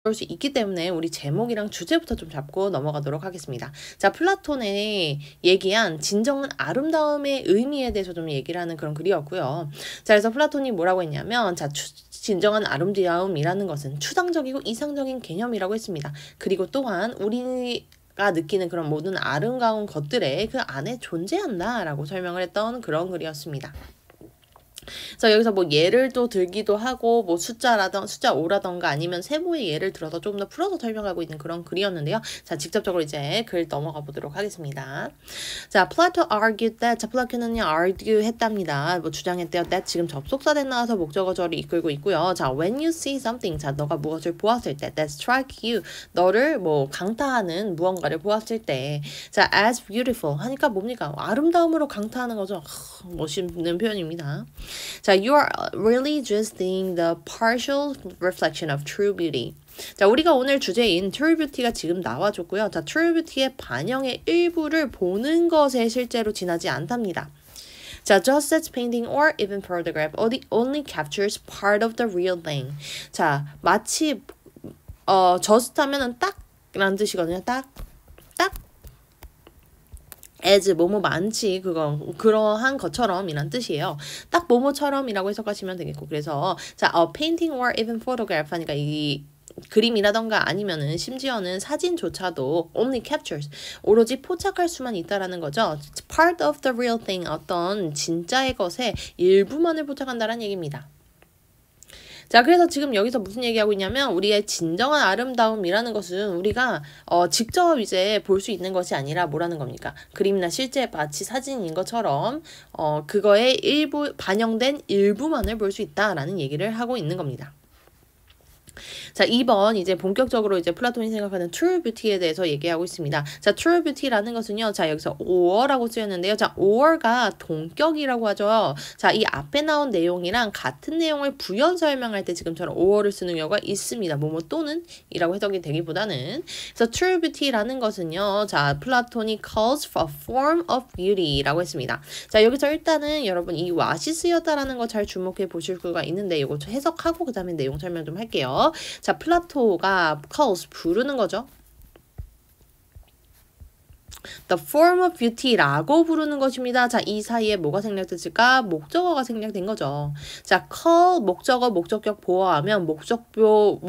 볼 수 있기 때문에 우리 제목이랑 주제부터 좀 잡고 넘어가도록 하겠습니다. 자, 플라톤의 얘기한 진정한 아름다움의 의미에 대해서 좀 얘기를 하는 그런 글이었고요. 자, 그래서 플라톤이 뭐라고 했냐면, 자, 진정한 아름다움이라는 것은 추상적이고 이상적인 개념이라고 했습니다. 그리고 또한 우리가 느끼는 그런 모든 아름다운 것들의 그 안에 존재한다라고 설명을 했던 그런 글이었습니다. 그래서 여기서 뭐 예를 또 들기도 하고 뭐 숫자 5라던가 아니면 세모의 예를 들어서 조금 더 풀어서 설명하고 있는 그런 글이었는데요. 자, 직접적으로 이제 글 넘어가 보도록 하겠습니다. 자, Plato argued that. 자, 플라톤은요 argue 했답니다. 뭐 주장했대요. that 지금 접속사대 나와서 목적어절이 이끌고 있고요. 자, when you see something. 자, 너가 무엇을 보았을 때 that strike you. 너를 뭐 강타하는 무언가를 보았을 때. 자, as beautiful 하니까 뭡니까? 아름다움으로 강타하는 거죠. 멋있는 표현입니다. 자, you are really just seeing the partial reflection of true beauty. 자, 우리가 오늘 주제인 true beauty가 지금 나와줬고요. 자, true beauty의 반영의 일부를 보는 것에 실제로 지나지 않답니다. 자, just as painting or even photograph only captures part of the real thing. 자, 마치 just 하면은 딱라는 뜻이거든요. 딱 as 뭐뭐 많지 그러한 것처럼 이란 뜻이에요. 딱 뭐뭐처럼이라고 해석하시면 되겠고, 그래서 자, painting or even photograph 하니까 이 그림이라던가 아니면은 심지어는 사진조차도 only captures 오로지 포착할 수만 있다라는 거죠. part of the real thing 어떤 진짜의 것의 일부만을 포착한다라는 얘기입니다. 자, 그래서 지금 여기서 무슨 얘기하고 있냐면, 우리의 진정한 아름다움이라는 것은 우리가 직접 이제 볼 수 있는 것이 아니라 뭐라는 겁니까? 그림이나 실제 마치 사진인 것처럼 그거의 일부 반영된 일부만을 볼 수 있다라는 얘기를 하고 있는 겁니다. 자, 2번 이제 본격적으로 이제 플라톤이 생각하는 true beauty에 대해서 얘기하고 있습니다. 자, true beauty라는 것은요. 자, 여기서 or라고 쓰였는데요. 자, or가 동격이라고 하죠. 자, 이 앞에 나온 내용이랑 같은 내용을 부연 설명할 때 지금처럼 or를 쓰는 경우가 있습니다. 뭐뭐 또는 이라고 해석이 되기보다는. 그래서 true beauty라는 것은요. 자, 플라톤이 calls for a form of beauty라고 했습니다. 자, 여기서 일단은 여러분 이 what이 쓰였다라는 거 잘 주목해 보실 수가 있는데, 이거 해석하고 그 다음에 내용 설명 좀 할게요. 자, 플라토가 calls 부르는 거죠. The form of beauty라고 부르는 것입니다. 자, 이 사이에 뭐가 생략됐을까? 목적어가 생략된 거죠. 자, call 목적어 목적격 보어하면 목적어를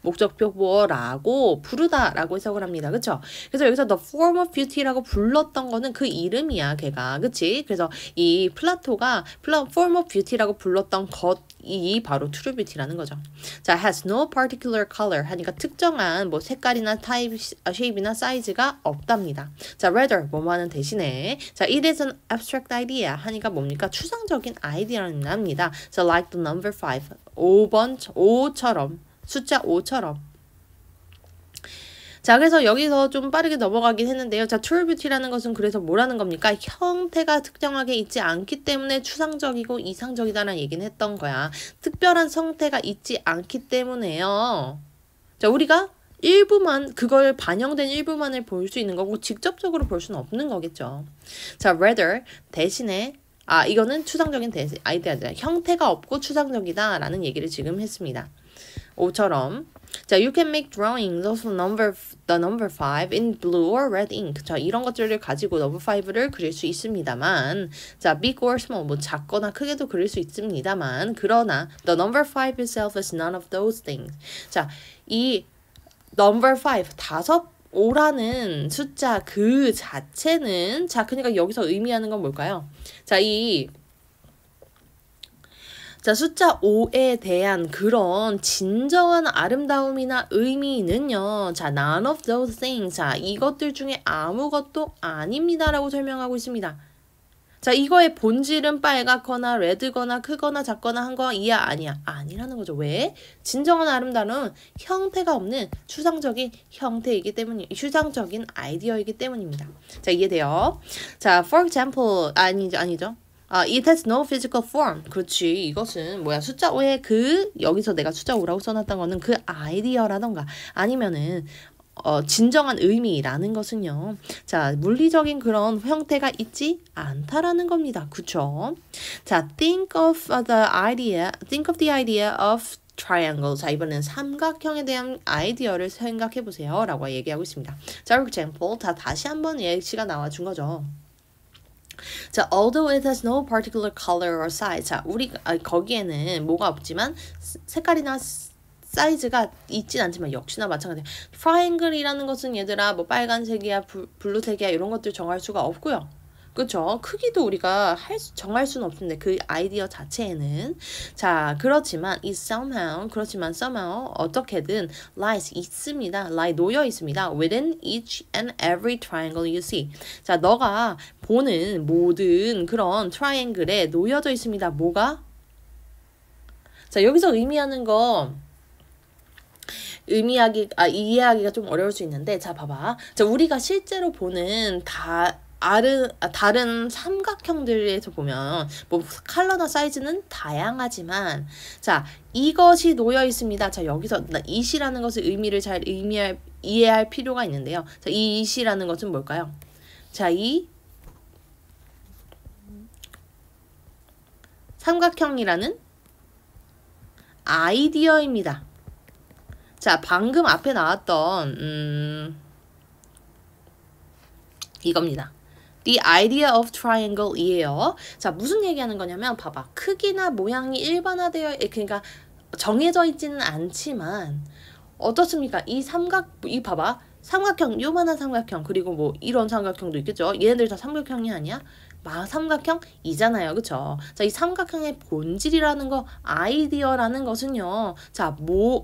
목적격 보어라고 부르다라고 해석을 합니다. 그쵸? 그래서 여기서 the form of beauty라고 불렀던 거는 그 이름이야, 걔가. 그치? 그래서 이 플라토가 form of beauty라고 불렀던 것이 바로 true beauty라는 거죠. 자, has no particular color 하니까 특정한 뭐 색깔이나 타입, 쉐입이나 사이즈가 없답니다. 자, rather 뭐뭐하는 대신에, 자, it is an abstract idea 하니까 뭡니까? 추상적인 아이디어랍니다. 자, like the number 5 5처럼 숫자 5처럼. 자, 그래서 여기서 좀 빠르게 넘어가긴 했는데요. 자, true beauty라는 것은 그래서 뭐라는 겁니까? 형태가 특정하게 있지 않기 때문에 추상적이고 이상적이다라는 얘기는 했던 거야. 특별한 형태가 있지 않기 때문에요. 자, 우리가 일부만, 그걸 반영된 일부만을 볼 수 있는 거고 직접적으로 볼 수는 없는 거겠죠. 자, rather 대신에 이거는 추상적인 아이디어다. 형태가 없고 추상적이다 라는 얘기를 지금 했습니다. 5처럼. 자, you can make drawings of the number 5 in blue or red ink. 자, 이런 것들을 가지고 number 5를 그릴 수 있습니다만, 자, big or small, 뭐 작거나 크게도 그릴 수 있습니다만, 그러나 the number 5 itself is none of those things. 자, 이 number 5라는 숫자 그 자체는, 자, 그러니까 여기서 의미하는 건 뭘까요? 자, 숫자 5에 대한 그런 진정한 아름다움이나 의미는요. 자, none of those things. 자, 이것들 중에 아무것도 아닙니다라고 설명하고 있습니다. 자, 이거의 본질은 빨갛거나 레드거나 크거나 작거나 한 거 이야 아니야? 아니라는 거죠. 왜? 진정한 아름다움은 형태가 없는 추상적인 형태이기 때문이, 추상적인 아이디어이기 때문입니다. 자, 이해돼요? 자, for example, 아니죠. It has no physical form. 그렇지. 이것은 뭐야? 숫자 5의 여기서 내가 숫자 5라고 써놨던 거는 그 아이디어라던가 아니면은 진정한 의미라는 것은요. 자, 물리적인 그런 형태가 있지 않다라는 겁니다. 그쵸? 자, think of the idea of triangle. 자, 이번엔 삼각형에 대한 아이디어를 생각해 보세요. 라고 얘기하고 있습니다. 자, for example. 자, 다시 한번 예시가 나와준 거죠. 자, although it has no particular color or size. 자, 거기에는 뭐가 없지만 색깔이나 사이즈가 있진 않지만 역시나 마찬가지예요. 트라이앵글이라는 것은 얘들아 뭐 빨간색이야, 블루색이야 이런 것들 정할 수가 없고요. 그쵸? 크기도 우리가 정할 수는 없는데 그 아이디어 자체에는 자 그렇지만 그렇지만 somehow 어떻게든 lies 있습니다. lie 놓여 있습니다. within each and every triangle you see. 자 너가 보는 모든 그런 트라이앵글에 놓여져 있습니다. 뭐가? 자 여기서 의미하는 거 이해하기가 좀 어려울 수 있는데 자 봐봐. 자 우리가 실제로 보는 다른 삼각형들에서 보면 뭐 컬러나 사이즈는 다양하지만 자 이것이 놓여 있습니다. 자 여기서 it이라는 것의 의미를 잘 이해할 필요가 있는데요. 자 이 it이라는 것은 뭘까요? 자 이 삼각형이라는 아이디어입니다. 자 방금 앞에 나왔던 이겁니다. The idea of triangle 이에요. 자 무슨 얘기하는 거냐면 봐봐 크기나 모양이 일반화되어 그러니까 정해져 있지는 않지만 어떻습니까? 이 봐봐 삼각형 요만한 삼각형 그리고 뭐 이런 삼각형도 있겠죠. 얘네들 다 삼각형이 아니야? 삼각형이잖아요. 그쵸? 자, 이 삼각형의 본질이라는 거, 아이디어라는 것은요. 자,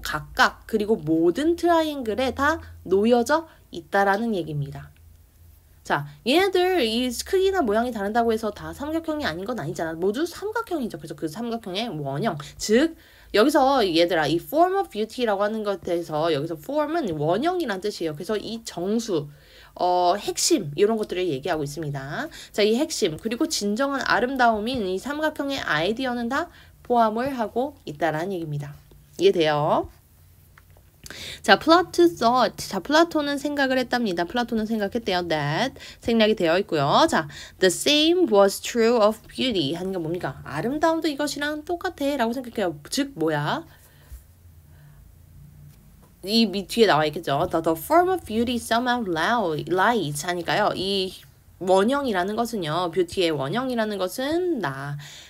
각각 그리고 모든 트라이앵글에 다 놓여져 있다라는 얘기입니다. 자, 얘네들 이 크기나 모양이 다르다고 해서 다 삼각형이 아닌 건 아니잖아. 모두 삼각형이죠. 그래서 그 삼각형의 원형, 즉 여기서 얘들아 이 form of beauty라고 하는 것에서 여기서 form은 원형이란 뜻이에요. 그래서 이 정수, 핵심 이런 것들을 얘기하고 있습니다. 자, 이 핵심 그리고 진정한 아름다움인 이 삼각형의 아이디어는 다 포함을 하고 있다라는 얘기입니다. 이해돼요? 자, Plato thought. 자, 플라톤은 생각을 했답니다. 플라톤은 생각했대요. That 생략이 되어 있고요. 자, the same was true of beauty. 하는 게 뭡니까? 아름다움도 이것이랑 똑같아 라고 생각해요. 즉 뭐야? 이 뒤에 나와 있겠죠. The form of beauty somehow lies 하니까요. 이 원형이라는 것은요. 뷰티의 원형이라는 것은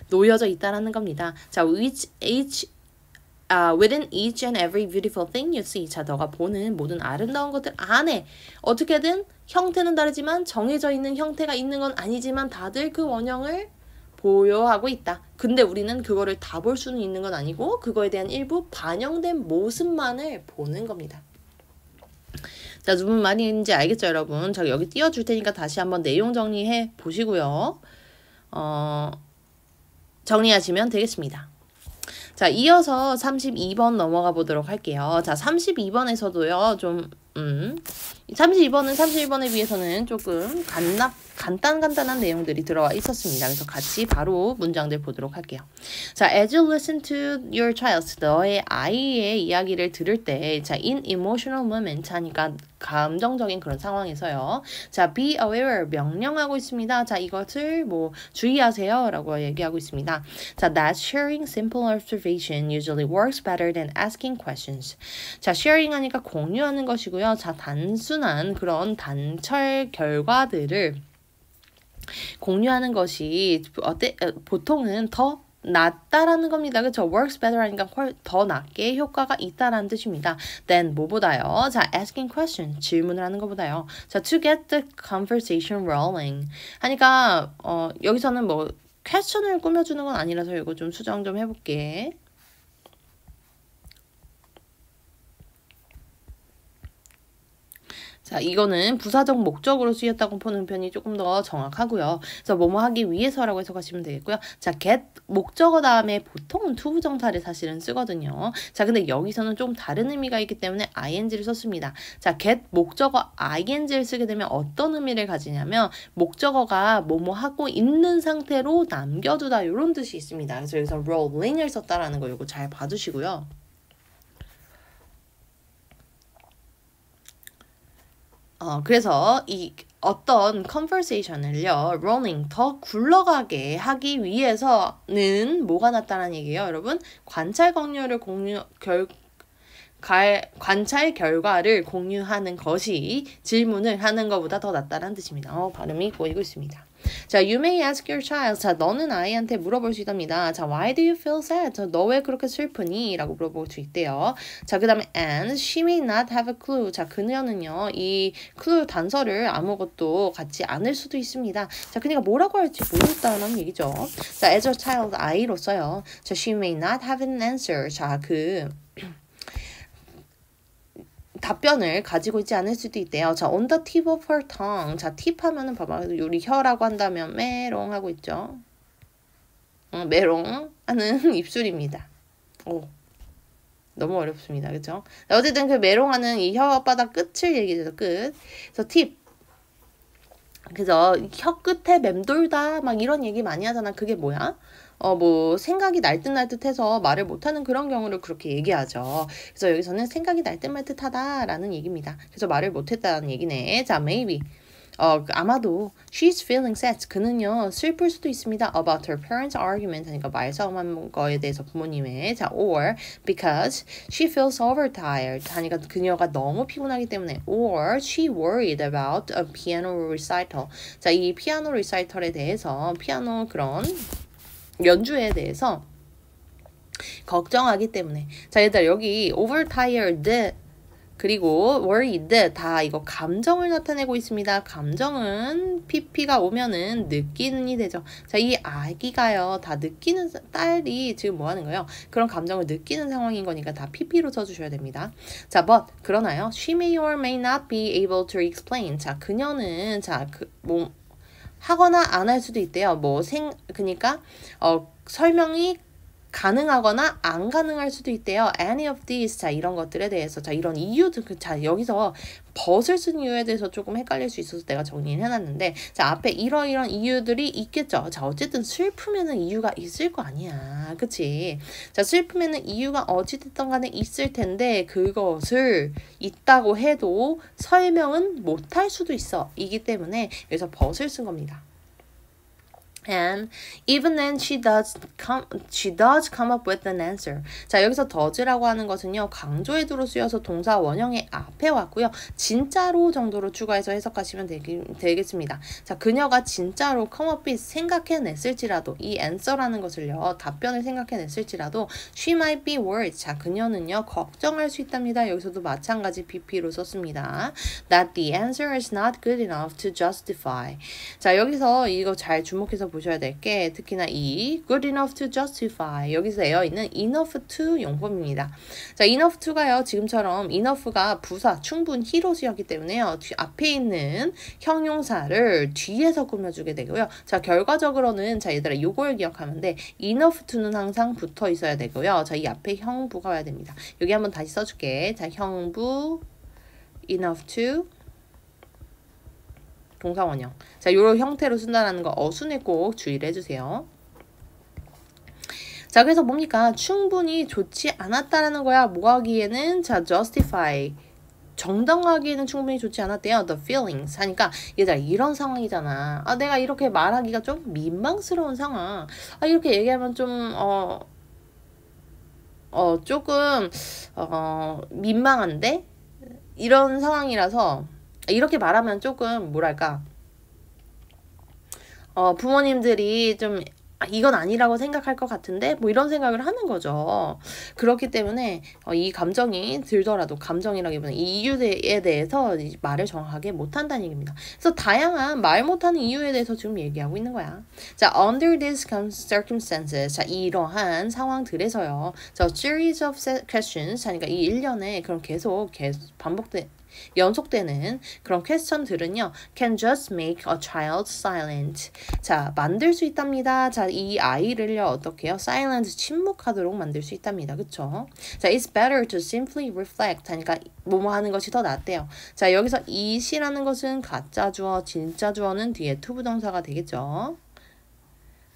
놓여져 있다라는 겁니다. 자, within each and every beautiful thing you see. 자, 너가 보는 모든 아름다운 것들 안에 어떻게든 형태는 다르지만 정해져 있는 형태가 있는 건 아니지만 다들 그 원형을 보여하고 있다. 근데 우리는 그거를 다 볼 수는 있는 건 아니고 그거에 대한 일부 반영된 모습만을 보는 겁니다. 자, 무슨 말인지 알겠죠, 여러분? 자, 여기 띄워줄 테니까 다시 한번 내용 정리해 보시고요. 정리하시면 되겠습니다. 자, 이어서 32번 넘어가 보도록 할게요. 자, 32번에서도요, 31번에 비해서는 조금 간단한 내용들이 들어와 있었습니다. 그래서 같이 바로 문장들 보도록 할게요. 자, as you listen to your child, 너의 아이의 이야기를 들을 때, 자, in emotional moment 하니까 감정적인 그런 상황에서요. 자, be aware 명령하고 있습니다. 자, 이것을 뭐 주의하세요 라고 얘기하고 있습니다. 자, that sharing simple observation usually works better than asking questions. 자, sharing 하니까 공유하는 것이고요. 자, 단순한 그런 단철 결과들을 공유하는 것이 보통은 더 낫다라는 겁니다. 그렇죠? works better 하니까 더 낫게 효과가 있다라는 뜻입니다. then 뭐보다요? 자, asking questions 질문을 하는 것보다요. 자, to get the conversation rolling 하니까 여기서는 뭐 question을 꾸며주는 건 아니라서 이거 좀 수정 좀 해볼게. 자, 이거는 부사적 목적으로 쓰였다고 보는 편이 조금 더 정확하고요. 그래서 뭐뭐 하기 위해서라고 해석하시면 되겠고요. 자, get 목적어 다음에 보통은 투부정사를 사실은 쓰거든요. 자, 근데 여기서는 좀 다른 의미가 있기 때문에 ing를 썼습니다. 자, get 목적어 ing를 쓰게 되면 어떤 의미를 가지냐면 목적어가 뭐뭐 하고 있는 상태로 남겨두다 이런 뜻이 있습니다. 그래서 여기서 rolling을 썼다라는 거 이거 잘 봐주시고요. 그래서 이 어떤 conversation을요, rolling, 더 굴러가게 하기 위해서는 뭐가 낫다는 얘기예요, 여러분? 관찰 경로를 관찰 결과를 공유하는 것이 질문을 하는 것보다 더 낫다는 뜻입니다. 발음이 꼬이고 있습니다. 자, you may ask your child. 자, 너는 아이한테 물어볼 수 있답니다. 자, why do you feel sad? 자, 너 왜 그렇게 슬프니? 라고 물어볼 수 있대요. 자, 그 다음에 and she may not have a clue. 자, 그녀는요, 이 clue 단서를 아무것도 갖지 않을 수도 있습니다. 자, 그러니까 뭐라고 할지 모르겠다는 얘기죠. 자, as a child, 아이로서요. 자, she may not have an answer. 자, 답변을 가지고 있지 않을 수도 있대요. 자, on the tip of her tongue. 자, 팁 하면은 봐봐. 우리 혀라고 한다면 메롱 하고 있죠. 메롱 하는 입술입니다. 너무 어렵습니다. 그쵸? 어쨌든 그 메롱하는 이 혓바닥 끝을 얘기해서 끝. 그래서 팁. 그래서 혀 끝에 맴돌다 막 이런 얘기 많이 하잖아. 그게 뭐야? 뭐 생각이 날듯날듯해서 말을 못하는 그런 경우를 그렇게 얘기하죠. 그래서 여기서는 생각이 날듯말듯하다라는 얘기입니다. 그래서 말을 못했다는 얘기네. 자, maybe. 아마도 she's feeling sad. 그는요 슬플 수도 있습니다. about her parents' argument. 하니까 말싸움한 거에 대해서 부모님의. 자, or because she feels overtired. 하니까 그녀가 너무 피곤하기 때문에. or she worried about a piano recital. 자, 이 피아노 리사이털에 대해서 피아노 그런 연주에 대해서 걱정하기 때문에. 자, 얘들아 여기 overtired 그리고 worried 다 이거 감정을 나타내고 있습니다. 감정은 pp가 오면은 느끼는이 되죠. 자, 이 아기가요 다 느끼는 딸이 지금 뭐 하는 거예요? 그런 감정을 느끼는 상황인 거니까 다 pp로 써주셔야 됩니다. 자, but 그러나요 she may or may not be able to explain. 자, 그녀는 뭐 하거나 안 할 수도 있대요. 그러니까 설명이 가능하거나 안 가능할 수도 있대요. any of these. 자, 이런 것들에 대해서. 자, 이런 이유들. 자, 여기서 벗을 쓴 이유에 대해서 조금 헷갈릴 수 있어서 내가 정리를 해놨는데, 자, 앞에 이러이런 이유들이 있겠죠. 자, 어쨌든 슬픔에는 이유가 있을 거 아니야. 그치? 자, 슬픔에는 이유가 어찌됐든 간에 있을 텐데, 그것을 있다고 해도 설명은 못할 수도 있어. 이기 때문에 여기서 벗을 쓴 겁니다. And even then she does come up with an answer. 자, 여기서 does라고 하는 것은요 강조해두로 쓰여서 동사 원형의 앞에 왔고요. 진짜로 정도로 추가해서 해석하시면 되겠습니다. 자, 그녀가 진짜로 come up with 생각해냈을지라도 이 answer라는 것을요 답변을 생각해냈을지라도 she might be worried. 자, 그녀는요 걱정할 수 있답니다. 여기서도 마찬가지 pp로 썼습니다. That the answer is not good enough to justify. 자, 여기서 이거 잘 주목해서 보셔야 될 게 특히나 이 good enough to justify 여기서 되어 있는 enough to 용법입니다. 자, enough to가요 지금처럼 enough가 부사 충분히로 쓰였기 때문에요 앞에 있는 형용사를 뒤에서 꾸며주게 되고요. 자, 결과적으로는 자, 얘들아 요걸 기억하면 돼. enough to는 항상 붙어 있어야 되고요. 자, 이 앞에 형부가 와야 됩니다. 여기 한번 다시 써줄게. 자, 형부 enough to 동사원형. 자, 요런 형태로 쓴다는 거 어순에 꼭 주의를 해주세요. 자, 그래서 뭡니까? 충분히 좋지 않았다라는 거야. 뭐 하기에는? 자, justify. 정당하기에는 충분히 좋지 않았대요. The feelings. 하니까 얘들아 이런 상황이잖아. 아, 내가 이렇게 말하기가 좀 민망스러운 상황. 아, 이렇게 얘기하면 좀 조금 민망한데? 이런 상황이라서 이렇게 말하면 조금 뭐랄까 부모님들이 좀 이건 아니라고 생각할 것 같은데 뭐 이런 생각을 하는 거죠. 그렇기 때문에 이 감정이 들더라도 감정이라기보다는 이 이유에 대해서 말을 정확하게 못한다는 얘기입니다. 그래서 다양한 말 못하는 이유에 대해서 지금 얘기하고 있는 거야. 자, under these circumstances. 자, 이러한 상황들에서요. 자, series of questions. 그러니까 이 일련의 그런 계속 연속되는 그런 퀘스천들은요 can just make a child silent. 자, 만들 수 있답니다. 자, 이 아이를요 어떻게 해요? silent, 침묵하도록 만들 수 있답니다. 그쵸? 자, it's better to simply reflect. 하니까 뭐뭐 하는 것이 더 낫대요. 자, 여기서 it이라는 것은 가짜 주어, 진짜 주어는 뒤에 to 부동사가 되겠죠.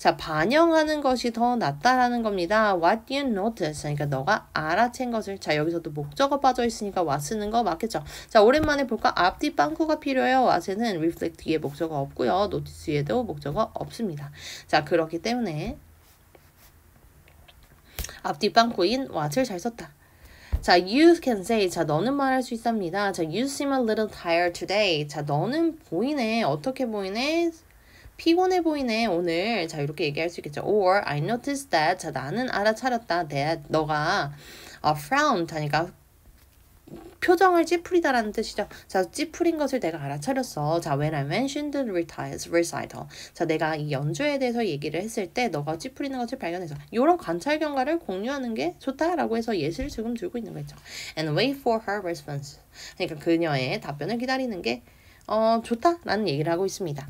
자, 반영하는 것이 더 낫다라는 겁니다. What you notice. 그러니까 너가 알아챈 것을. 자, 여기서도 목적어 빠져 있으니까 what 쓰는 거 맞겠죠? 자, 오랜만에 볼까? 앞뒤 빵꾸가 필요해요. what에는 reflect 뒤에 목적어 없고요. notice에도 목적어 없습니다. 자, 그렇기 때문에 앞뒤 빵꾸인 what을 잘 썼다. 자, you can say. 자, 너는 말할 수 있답니다. 자, you seem a little tired today. 자, 너는 보이네. 어떻게 보이네? 피곤해 보이네, 오늘. 자, 이렇게 얘기할 수 있겠죠. Or, I noticed that. 자, 나는 알아차렸다. that. 너가 frowned 하니까 표정을 찌푸리다라는 뜻이죠. 자, 찌푸린 것을 내가 알아차렸어. 자, when I mentioned the recital. 자, 내가 이 연주에 대해서 얘기를 했을 때 너가 찌푸리는 것을 발견해서 이런 관찰 경과를 공유하는 게 좋다라고 해서 예시를 지금 들고 있는 거죠. And wait for her response. 그러니까 그녀의 답변을 기다리는 게 좋다라는 얘기를 하고 있습니다.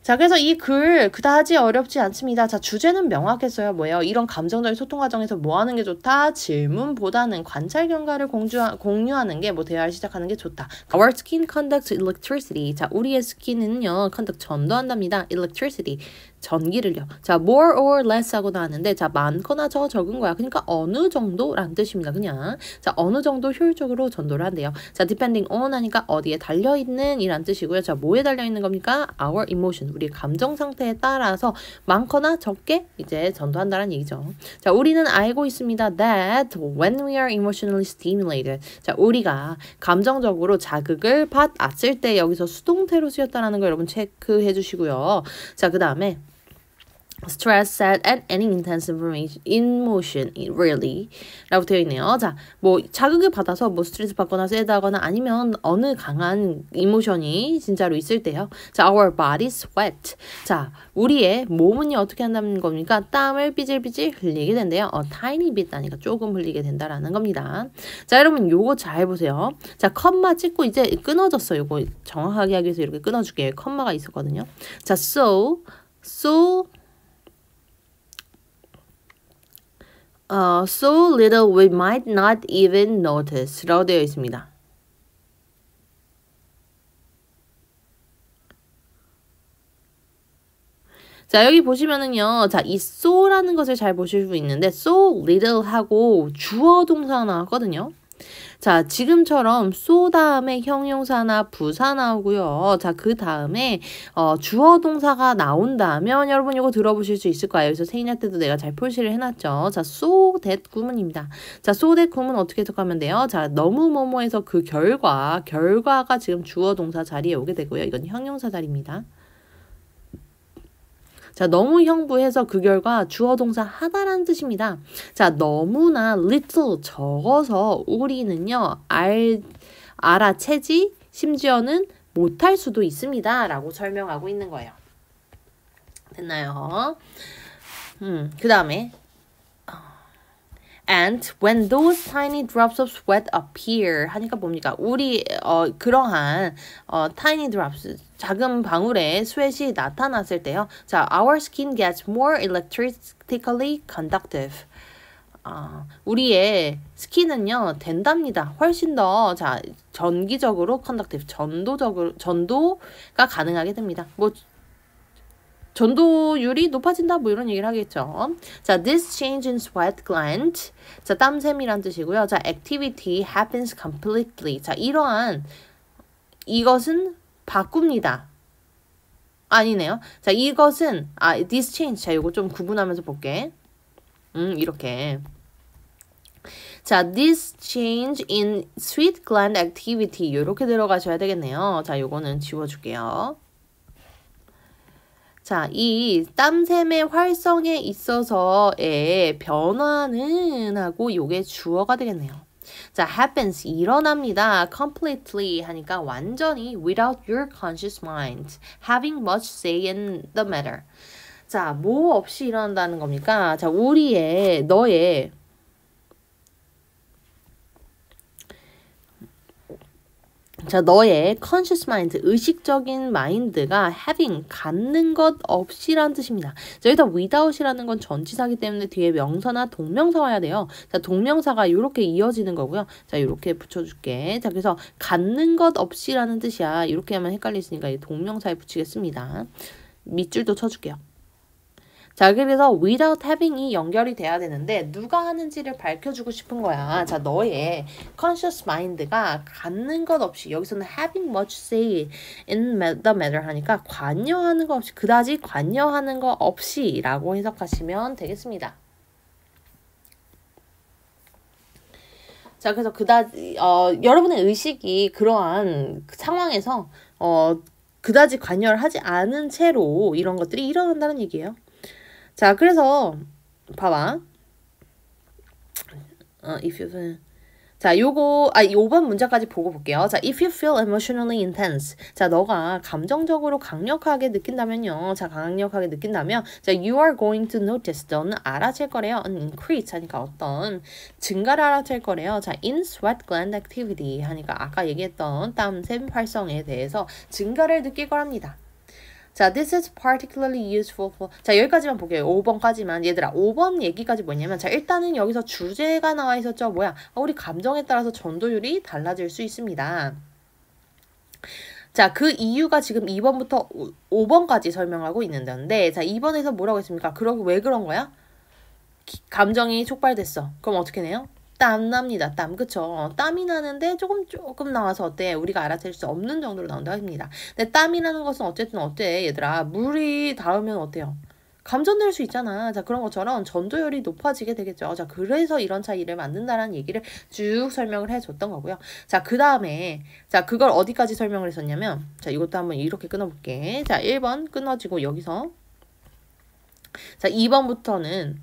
자, 그래서 이 글 그다지 어렵지 않습니다. 자, 주제는 명확했어요. 뭐예요? 이런 감정적인 소통 과정에서 뭐 하는 게 좋다? 질문보다는 관찰 경과를 공유하는 게 뭐 대화를 시작하는 게 좋다. Our skin conducts electricity. 자, 우리의 스킨은요, conduct 전도한답니다. electricity. 전기를요. 자, more or less 하고 나왔는데, 자, 많거나 적은 거야. 그러니까 어느 정도라는 뜻입니다. 그냥. 자, 어느 정도 효율적으로 전도를 한대요. 자, depending on 하니까 어디에 달려있는 이란 뜻이고요. 자, 뭐에 달려있는 겁니까? Our emotion. 우리 감정 상태에 따라서 많거나 적게 이제 전도한다는 얘기죠. 자, 우리는 알고 있습니다. That when we are emotionally stimulated. 자, 우리가 감정적으로 자극을 받았을 때 여기서 수동태로 쓰였다는 거 여러분 체크해 주시고요. 자, 그 다음에 stress, sad, and any intense emotion, really 라고 되어 있네요. 자, 뭐 자극을 받아서 뭐 스트레스 받거나 새하거나 아니면 어느 강한 이모션이 진짜로 있을 때요. 자, our body sweat. 자, 우리의 몸은요 어떻게 한다는 겁니까? 땀을 삐질삐질 흘리게 된대요. tiny bit 하니까 조금 흘리게 된다라는 겁니다. 자, 여러분 요거 잘 보세요. 자, 컴마 찍고 이제 끊어졌어요. 요거 정확하게 하기 위해서 이렇게 끊어줄게요. 컴마가 있었거든요. 자, so little we might not even notice 라고 되어 있습니다. 자, 여기 보시면은요. 자, 이 so라는 것을 잘 보실 수 있는데 so little 하고 주어 동사가 나왔거든요. 자, 지금처럼 so 다음에 형용사나 부사 나오고요. 자, 그 다음에 주어 동사가 나온다면 여러분 이거 들어보실 수 있을 거예요. 그래서 세인학 때도 내가 잘 표시를 해놨죠. 자, so that 구문입니다. 자, so that 구문 어떻게 해석하면 돼요? 자, 너무 뭐뭐해서 그 결과가 지금 주어 동사 자리에 오게 되고요. 이건 형용사 자리입니다. 자, 너무 형부해서 그 결과 주어 동사 하다라는 뜻입니다. 자, 너무나 little 적어서 우리는요 알아채지 심지어는 못할 수도 있습니다 라고 설명하고 있는 거예요. 됐나요? 그 다음에 And when those tiny drops of sweat appear 하니까 뭡니까? 우리 그러한 tiny drops 작은 방울의 sweat이 나타났을 때요. 자, our skin gets more electrically conductive. 우리의 스킨은요 된답니다. 훨씬 더 자 전기적으로 conductive 전도가 가능하게 됩니다. 뭐 전도율이 높아진다 뭐 이런 얘기를 하겠죠. 자, this change in sweat gland. 자, 땀샘이란 뜻이고요. 자, activity happens completely. 자, 이것은 바꿉니다. 아니네요. 자, 이것은 this change. 자, 요거 좀 구분하면서 볼게. 이렇게. 자, this change in sweat gland activity. 요렇게 들어가셔야 되겠네요. 자, 요거는 지워줄게요. 자, 이 땀샘의 활성에 있어서의 변화는 하고 요게 주어가 되겠네요. 자, happens 일어납니다. completely 하니까 완전히 without your conscious mind having much say in the matter. 자, 뭐 없이 일어난다는 겁니까? 자, 너의 conscious mind, 의식적인 마인드가 having, 갖는 것 없이라는 뜻입니다. 자, 여기다 without이라는 건 전치사기 때문에 뒤에 명사나 동명사 와야 돼요. 자, 동명사가 이렇게 이어지는 거고요. 자, 이렇게 붙여줄게. 자, 그래서 갖는 것 없이라는 뜻이야. 이렇게 하면 헷갈리시니까 동명사에 붙이겠습니다. 밑줄도 쳐줄게요. 자, 그래서 without having이 연결이 돼야 되는데 누가 하는지를 밝혀주고 싶은 거야. 자, 너의 conscious mind가 갖는 것 없이 여기서는 having much say in the matter 하니까 관여하는 것 없이 그다지 관여하는 것 없이 라고 해석하시면 되겠습니다. 자, 그래서 그다지 여러분의 의식이 그러한 상황에서 그다지 관여를 하지 않은 채로 이런 것들이 일어난다는 얘기예요. 자, 그래서 봐봐. if you 자, 요거 5번 문자까지 보고 볼게요. 자, if you feel emotionally intense. 자, 너가 감정적으로 강력하게 느낀다면요. 자, 강력하게 느낀다면 자, you are going to notice. 너는 알아챌 거래요. an increase 하니까 어떤 증가를 알아챌 거래요. 자, in sweat gland activity 하니까 아까 얘기했던 땀샘 활성에 대해서 증가를 느낄 거랍니다. 자, this is particularly useful for 자, 여기까지만 볼게요. 5번까지만. 얘들아, 5번 얘기까지 뭐냐면 자, 일단은 여기서 주제가 나와 있었죠. 뭐야? 우리 감정에 따라서 전도율이 달라질 수 있습니다. 자, 그 이유가 지금 2번부터 5번까지 설명하고 있는데 자, 2번에서 뭐라고 했습니까? 그러고 왜 그런 거야? 감정이 촉발됐어. 그럼 어떻게 해요? 땀 납니다. 땀. 그쵸? 땀이 나는데 조금 나와서 어때? 우리가 알아챌 수 없는 정도로 나온다 합니다. 근데 땀이라는 것은 어쨌든 어때? 얘들아. 물이 닿으면 어때요? 감전될 수 있잖아. 자, 그런 것처럼 전도율이 높아지게 되겠죠. 자, 그래서 이런 차이를 만든다라는 얘기를 쭉 설명을 해줬던 거고요. 자, 그 다음에 자, 그걸 어디까지 설명을 했었냐면 자, 이것도 한번 이렇게 끊어볼게. 자, 1번 끊어지고 여기서 자, 2번부터는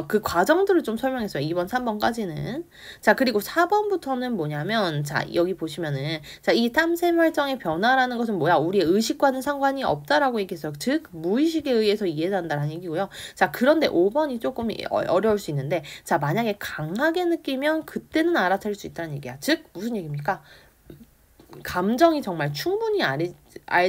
그 과정들을 좀 설명했어요. 2번, 3번까지는. 자, 그리고 4번부터는 뭐냐면, 자, 여기 보시면은, 자, 이 탐샘 활정의 변화라는 것은 뭐야? 우리의 의식과는 상관이 없다라고 얘기했어요. 즉, 무의식에 의해서 이해된다라는 얘기고요. 자, 그런데 5번이 조금 어려울 수 있는데, 자, 만약에 강하게 느끼면 그때는 알아챌 수 있다는 얘기야. 즉, 무슨 얘기입니까? 감정이 정말 충분히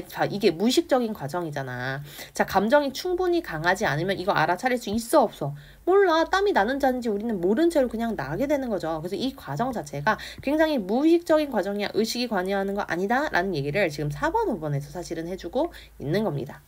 자, 이게 무의식적인 과정이잖아. 자, 감정이 충분히 강하지 않으면 이거 알아차릴 수 있어, 없어? 몰라. 땀이 나는 자인지 우리는 모른 채로 그냥 나게 되는 거죠. 그래서 이 과정 자체가 굉장히 무의식적인 과정이야. 의식이 관여하는 거 아니다. 라는 얘기를 지금 4번, 5번에서 사실은 해주고 있는 겁니다.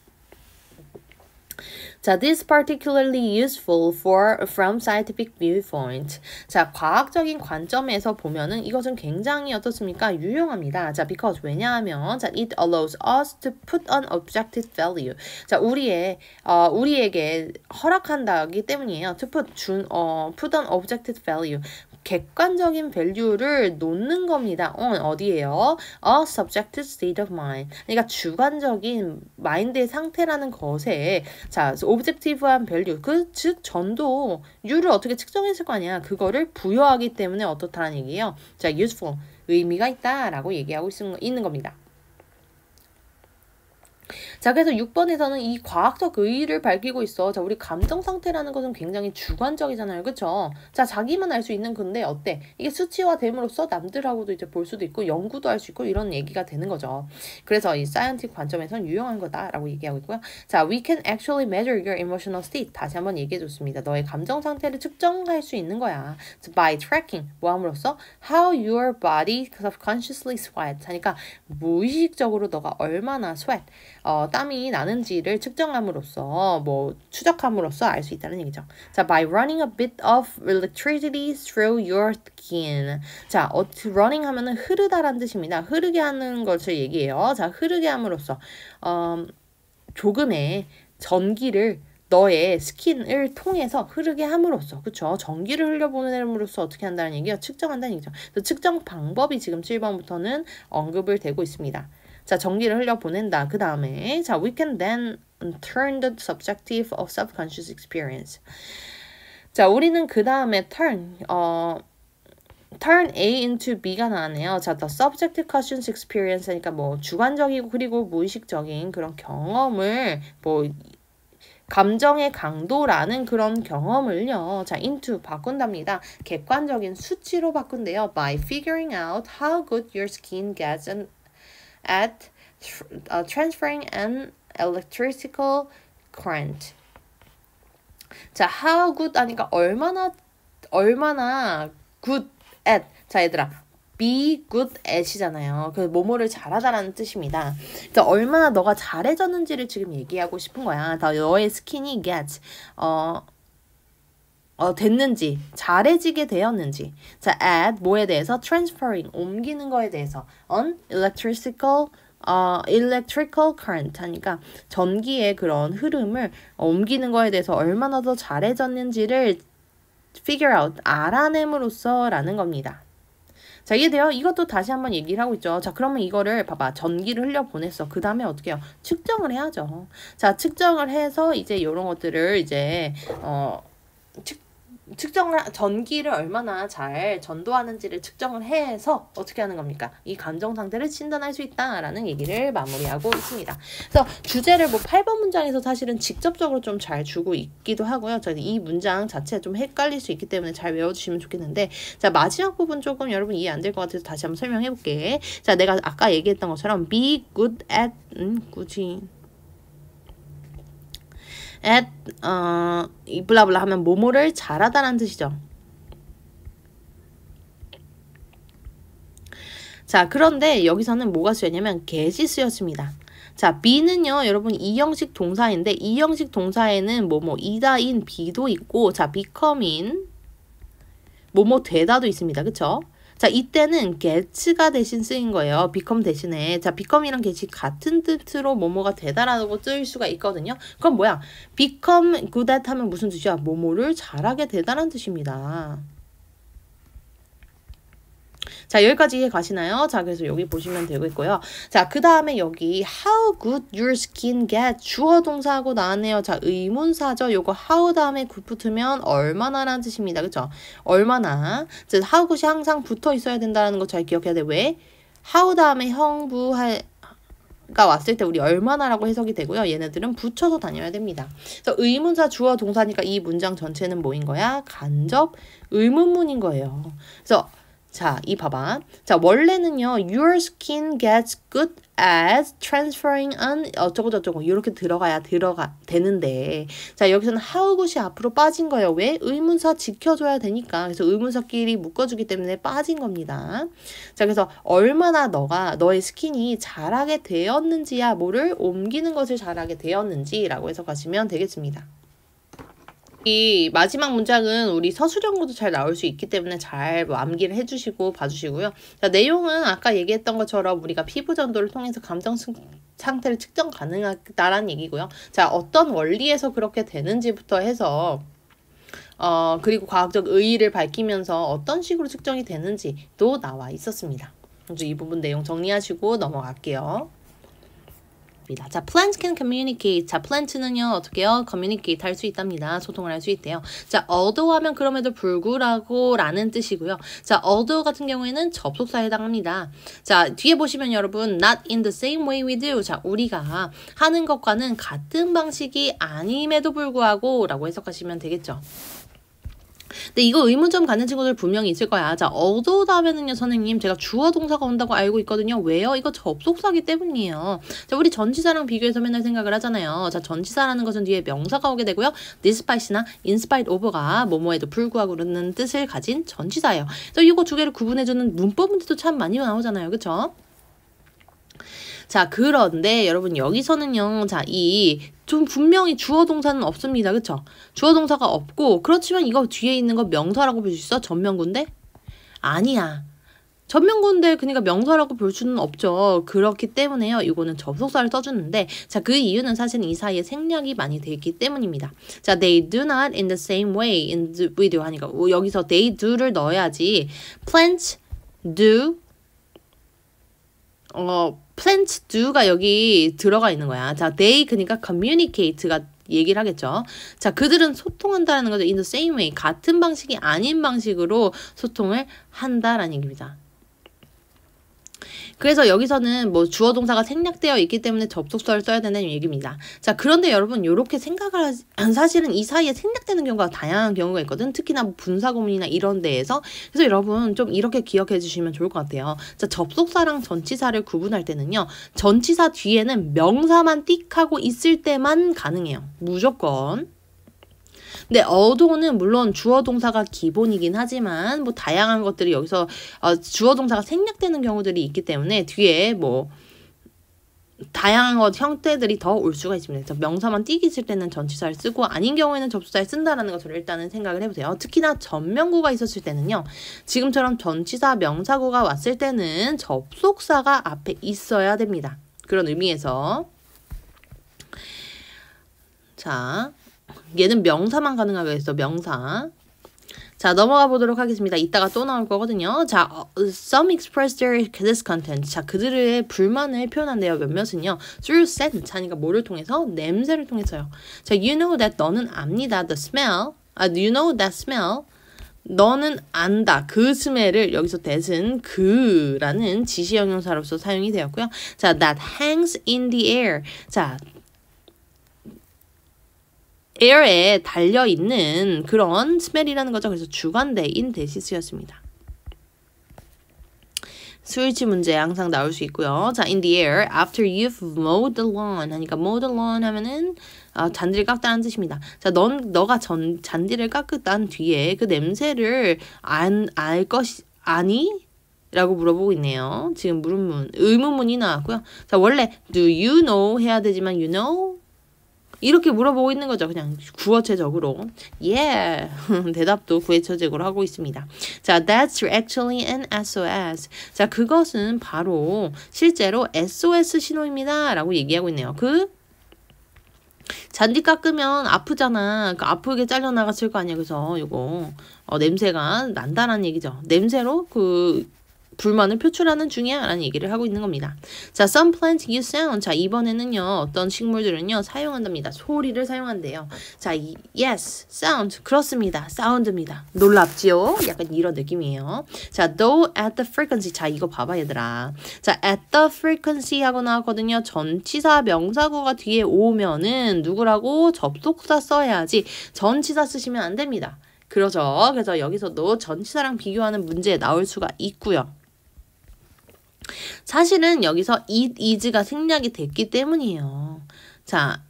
자, this particularly useful from scientific viewpoint. 자, 과학적인 관점에서 보면은 이것은 굉장히 어떻습니까? 유용합니다. 자, because 왜냐하면 자, it allows us to put on objective value. 자, 우리에게 허락한다기 때문이에요. to put on objective value. 객관적인 밸류를 놓는 겁니다. 어디에요? A subjective state of mind. 그러니까 주관적인 마인드의 상태라는 것에 자, objective한 밸류, 즉 전도율을 어떻게 측정했을 거 아니야. 그거를 부여하기 때문에 어떻다는 얘기예요. 자, useful, 의미가 있다라고 얘기하고 있는 겁니다. 자, 그래서 6번에서는 이 과학적 의의를 밝히고 있어. 자, 우리 감정 상태라는 것은 굉장히 주관적이잖아요. 그쵸? 자, 자기만 알 수 있는 건데 어때? 이게 수치화됨으로써 남들하고도 이제 볼 수도 있고 연구도 할 수 있고 이런 얘기가 되는 거죠. 그래서 이 사이언틱 관점에서는 유용한 거다라고 얘기하고 있고요. 자, we can actually measure your emotional state. 다시 한번 얘기해 줬습니다. 너의 감정 상태를 측정할 수 있는 거야. by tracking. 뭐 함으로써? How your body subconsciously sweats. 하니까 무의식적으로 너가 얼마나 sweat. 땀이 나는지를 측정함으로써 추적함으로써 알 수 있다는 얘기죠. 자, by running a bit of electricity through your skin. 자, running 하면은 흐르다라는 뜻입니다. 흐르게 하는 것을 얘기해요. 자, 흐르게 함으로써 조금의 전기를 너의 스킨을 통해서 흐르게 함으로써, 그쵸? 전기를 흘려보냄으로써 어떻게 한다는 얘기예요? 측정한다는 얘기죠. 그래서 측정 방법이 지금 7번부터는 언급을 되고 있습니다. 자, 전기를 흘려보낸다. 그 다음에 자, we can then turn the subjective of subconscious experience. 자, 우리는 그 다음에 turn A into B가 나왔네요. 자, the subjective conscious experience 하니까 주관적이고 그리고 무의식적인 그런 경험을 감정의 강도라는 그런 경험을요. 자, into 바꾼답니다. 객관적인 수치로 바꾼대요. By figuring out how good your skin gets at transferring an electrical current. 자, how good 하니까 얼마나 good at. 자, 얘들아, be good at이잖아요. 그 뭐뭐를 잘하다라는 뜻입니다. 그래서 얼마나 너가 잘해졌는지를 지금 얘기하고 싶은 거야. 너의 스킨이 get 됐는지, 잘해지게 되었는지. 자, at 뭐에 대해서? transferring, 옮기는 거에 대해서. on electrical current 하니까 전기의 그런 흐름을 옮기는 거에 대해서 얼마나 더 잘해졌는지를 figure out, 알아냄으로써 라는 겁니다. 자, 이해돼요? 이것도 다시 한번 얘기를 하고 있죠. 자, 그러면 이거를 봐봐. 전기를 흘려보냈어. 그 다음에 어떻게 해요? 측정을 해야죠. 자, 측정을 해서 이제 이런 것들을 이제 전기를 얼마나 잘 전도하는지를 측정을 해서 어떻게 하는 겁니까? 이 감정 상태를 진단할 수 있다라는 얘기를 마무리하고 있습니다. 그래서 주제를 뭐 8번 문장에서 사실은 직접적으로 좀 잘 주고 있기도 하고요. 이 문장 자체가 좀 헷갈릴 수 있기 때문에 잘 외워주시면 좋겠는데, 자, 마지막 부분 조금 여러분 이해 안 될 것 같아서 다시 한번 설명해 볼게. 자, 내가 아까 얘기했던 것처럼 be good at 굳이 at 블라블라 하면 뭐뭐를 잘하다라는 뜻이죠. 자, 그런데 여기서는 뭐가 쓰였냐면 get이 쓰였습니다. 자, be는요, 여러분 이형식 동사인데 이형식 동사에는 뭐뭐 이다인 be도 있고, 자, becoming 뭐뭐 되다도 있습니다. 그쵸? 자, 이때는 get가 대신 쓰인 거예요. become 대신에. 자, become이랑 get이 같은 뜻으로 뭐뭐가 되다라고 쓰일 수가 있거든요. 그럼 뭐야? become good at 하면 무슨 뜻이야? 뭐뭐를 잘하게 되다라는 뜻입니다. 자, 여기까지 이해 가시나요? 자, 그래서 여기 보시면 되겠고요. 자, 그 다음에 여기 how good your skin get 주어 동사하고 나왔네요. 자, 의문사죠. 요거 how 다음에 good 붙으면 얼마나라는 뜻입니다. 그쵸? 얼마나. 자, how good이 항상 붙어 있어야 된다는 거 잘 기억해야 돼. 왜? how 다음에 형부가 왔을 때 우리 얼마나라고 해석이 되고요. 얘네들은 붙여서 다녀야 됩니다. 그래서 의문사 주어 동사니까 이 문장 전체는 뭐인 거야? 간접 의문문인 거예요. 그래서 자, 이 봐봐. 자, 원래는요, your skin gets good at transferring on 어쩌고저쩌고 이렇게 되는데, 자, 여기서는 how good이 앞으로 빠진 거예요. 왜? 의문사 지켜줘야 되니까. 그래서 의문사끼리 묶어주기 때문에 빠진 겁니다. 자, 그래서 얼마나 너의 스킨이 잘하게 되었는지야, 뭐를 옮기는 것을 잘하게 되었는지라고 해석하시면 되겠습니다. 이 마지막 문장은 우리 서술형으로도 잘 나올 수 있기 때문에 잘 암기를 해주시고 봐주시고요. 자, 내용은 아까 얘기했던 것처럼 우리가 피부 전도를 통해서 감정 상태를 측정 가능하다라는 얘기고요. 자, 어떤 원리에서 그렇게 되는지부터 해서 그리고 과학적 의의를 밝히면서 어떤 식으로 측정이 되는지도 나와 있었습니다. 그래서 이 부분 내용 정리하시고 넘어갈게요. 자, plants can communicate. 자, plant는요, 어떻게요? communicate 할 수 있답니다. 소통을 할 수 있대요. 자, although 하면 그럼에도 불구하고 라는 뜻이고요. 자, although 같은 경우에는 접속사에 해당합니다. 자, 뒤에 보시면 여러분, not in the same way we do. 자, 우리가 하는 것과는 같은 방식이 아님에도 불구하고 라고 해석하시면 되겠죠. 근데 이거 의문점 갖는 친구들 분명히 있을 거야. 자, although 다음에는요, 선생님, 제가 주어 동사가 온다고 알고 있거든요. 왜요? 이거 접속사기 때문이에요. 자, 우리 전치사랑 비교해서 맨날 생각을 하잖아요. 자, 전치사라는 것은 뒤에 명사가 오게 되고요. despite나 in spite of가 뭐뭐에도 불구하고라는 뜻을 가진 전치사예요. 그래서 이거 두 개를 구분해주는 문법 문제도 참 많이 나오잖아요. 그쵸? 자, 그런데 여러분 여기서는요. 자, 좀 분명히 주어 동사는 없습니다. 그쵸? 주어 동사가 없고, 그렇지만 이거 뒤에 있는 거 명사라고 볼 수 있어? 전명구인데? 아니야. 전명구인데 그러니까 명사라고 볼 수는 없죠. 그렇기 때문에요. 이거는 접속사를 써주는데, 자, 그 이유는 사실 이 사이에 생략이 많이 돼 있기 때문입니다. 자, they do not in the same way we do 하니까 여기서 they do를 넣어야지. plants do plants do가 여기 들어가 있는 거야. 자, they 그러니까 communicate가 얘기를 하겠죠. 자, 그들은 소통한다는 거죠. in the same way. 같은 방식이 아닌 방식으로 소통을 한다라는 얘기입니다. 그래서 여기서는 뭐 주어 동사가 생략되어 있기 때문에 접속사를 써야 된다는 얘기입니다. 자, 그런데 여러분 이렇게 생각을 사실은 이 사이에 생략되는 경우가 다양한 경우가 있거든. 특히나 뭐 분사구문이나 이런 데에서. 그래서 여러분 좀 이렇게 기억해 주시면 좋을 것 같아요. 자, 접속사랑 전치사를 구분할 때는요. 전치사 뒤에는 명사만 띡 하고 있을 때만 가능해요. 무조건. 근데 어도는 물론 주어 동사가 기본이긴 하지만 뭐 다양한 것들이 여기서 주어 동사가 생략되는 경우들이 있기 때문에 뒤에 뭐 다양한 형태들이 더 올 수가 있습니다. 그래서 명사만 띄기 있을 때는 전치사를 쓰고 아닌 경우에는 접수사를 쓴다라는 것을 일단은 생각을 해보세요. 특히나 전명구가 있었을 때는요. 지금처럼 전치사 명사구가 왔을 때는 접속사가 앞에 있어야 됩니다. 그런 의미에서 자 얘는 명사만 가능하게 했어. 명사. 자 넘어가 보도록 하겠습니다. 이따가 또 나올 거거든요. 자 some express their discontent. 자 그들의 불만을 표현한대요. 몇몇은요. through scent. 하니까 뭐를 통해서? 냄새를 통해서요. 자 you know that. 너는 압니다. the smell. you know that smell. 너는 안다. 그 스멜을 여기서 that은 그라는 지시 형용사로서 사용이 되었고요. 자 that hangs in the air. 자 에어에 달려있는 그런 스멜이라는 거죠. 그래서 주관대인 대시 쓰였습니다. 수일치 문제 항상 나올 수 있고요. 자, in the air, after you've mowed the lawn. 하니까 mowed the lawn 하면은 잔디를 깎다는 뜻입니다. 자, 너가 잔디를 깎은 뒤에 그 냄새를 알 것이 아니? 라고 물어보고 있네요. 지금 의문문이 나왔고요. 자, 원래 do you know 해야 되지만 you know? 이렇게 물어보고 있는 거죠. 그냥 구어체적으로. Yeah. 대답도 구어체적으로 하고 있습니다. 자, that's actually an SOS. 자, 그것은 바로 실제로 SOS 신호입니다. 라고 얘기하고 있네요. 잔디 깎으면 아프잖아. 아프게 잘려나갔을 거 아니야. 그래서 이거 냄새가 난다라는 얘기죠. 냄새로 불만을 표출하는 중이야 라는 얘기를 하고 있는 겁니다. 자, some plants use sound. 자, 이번에는요. 어떤 식물들은요. 사용한답니다. 소리를 사용한대요. 자, yes, sound. 그렇습니다. 사운드입니다. 놀랍지요? 약간 이런 느낌이에요. 자, though at the frequency. 자, 이거 봐봐 얘들아. 자, at the frequency 하고 나왔거든요. 전치사 명사구가 뒤에 오면은 누구라고? 접속사 써야지. 전치사 쓰시면 안 됩니다. 그러죠. 그래서 여기서도 전치사랑 비교하는 문제 나올 수가 있고요. 사실은 여기서 it is가 생략이 됐기 때문이에요. 자,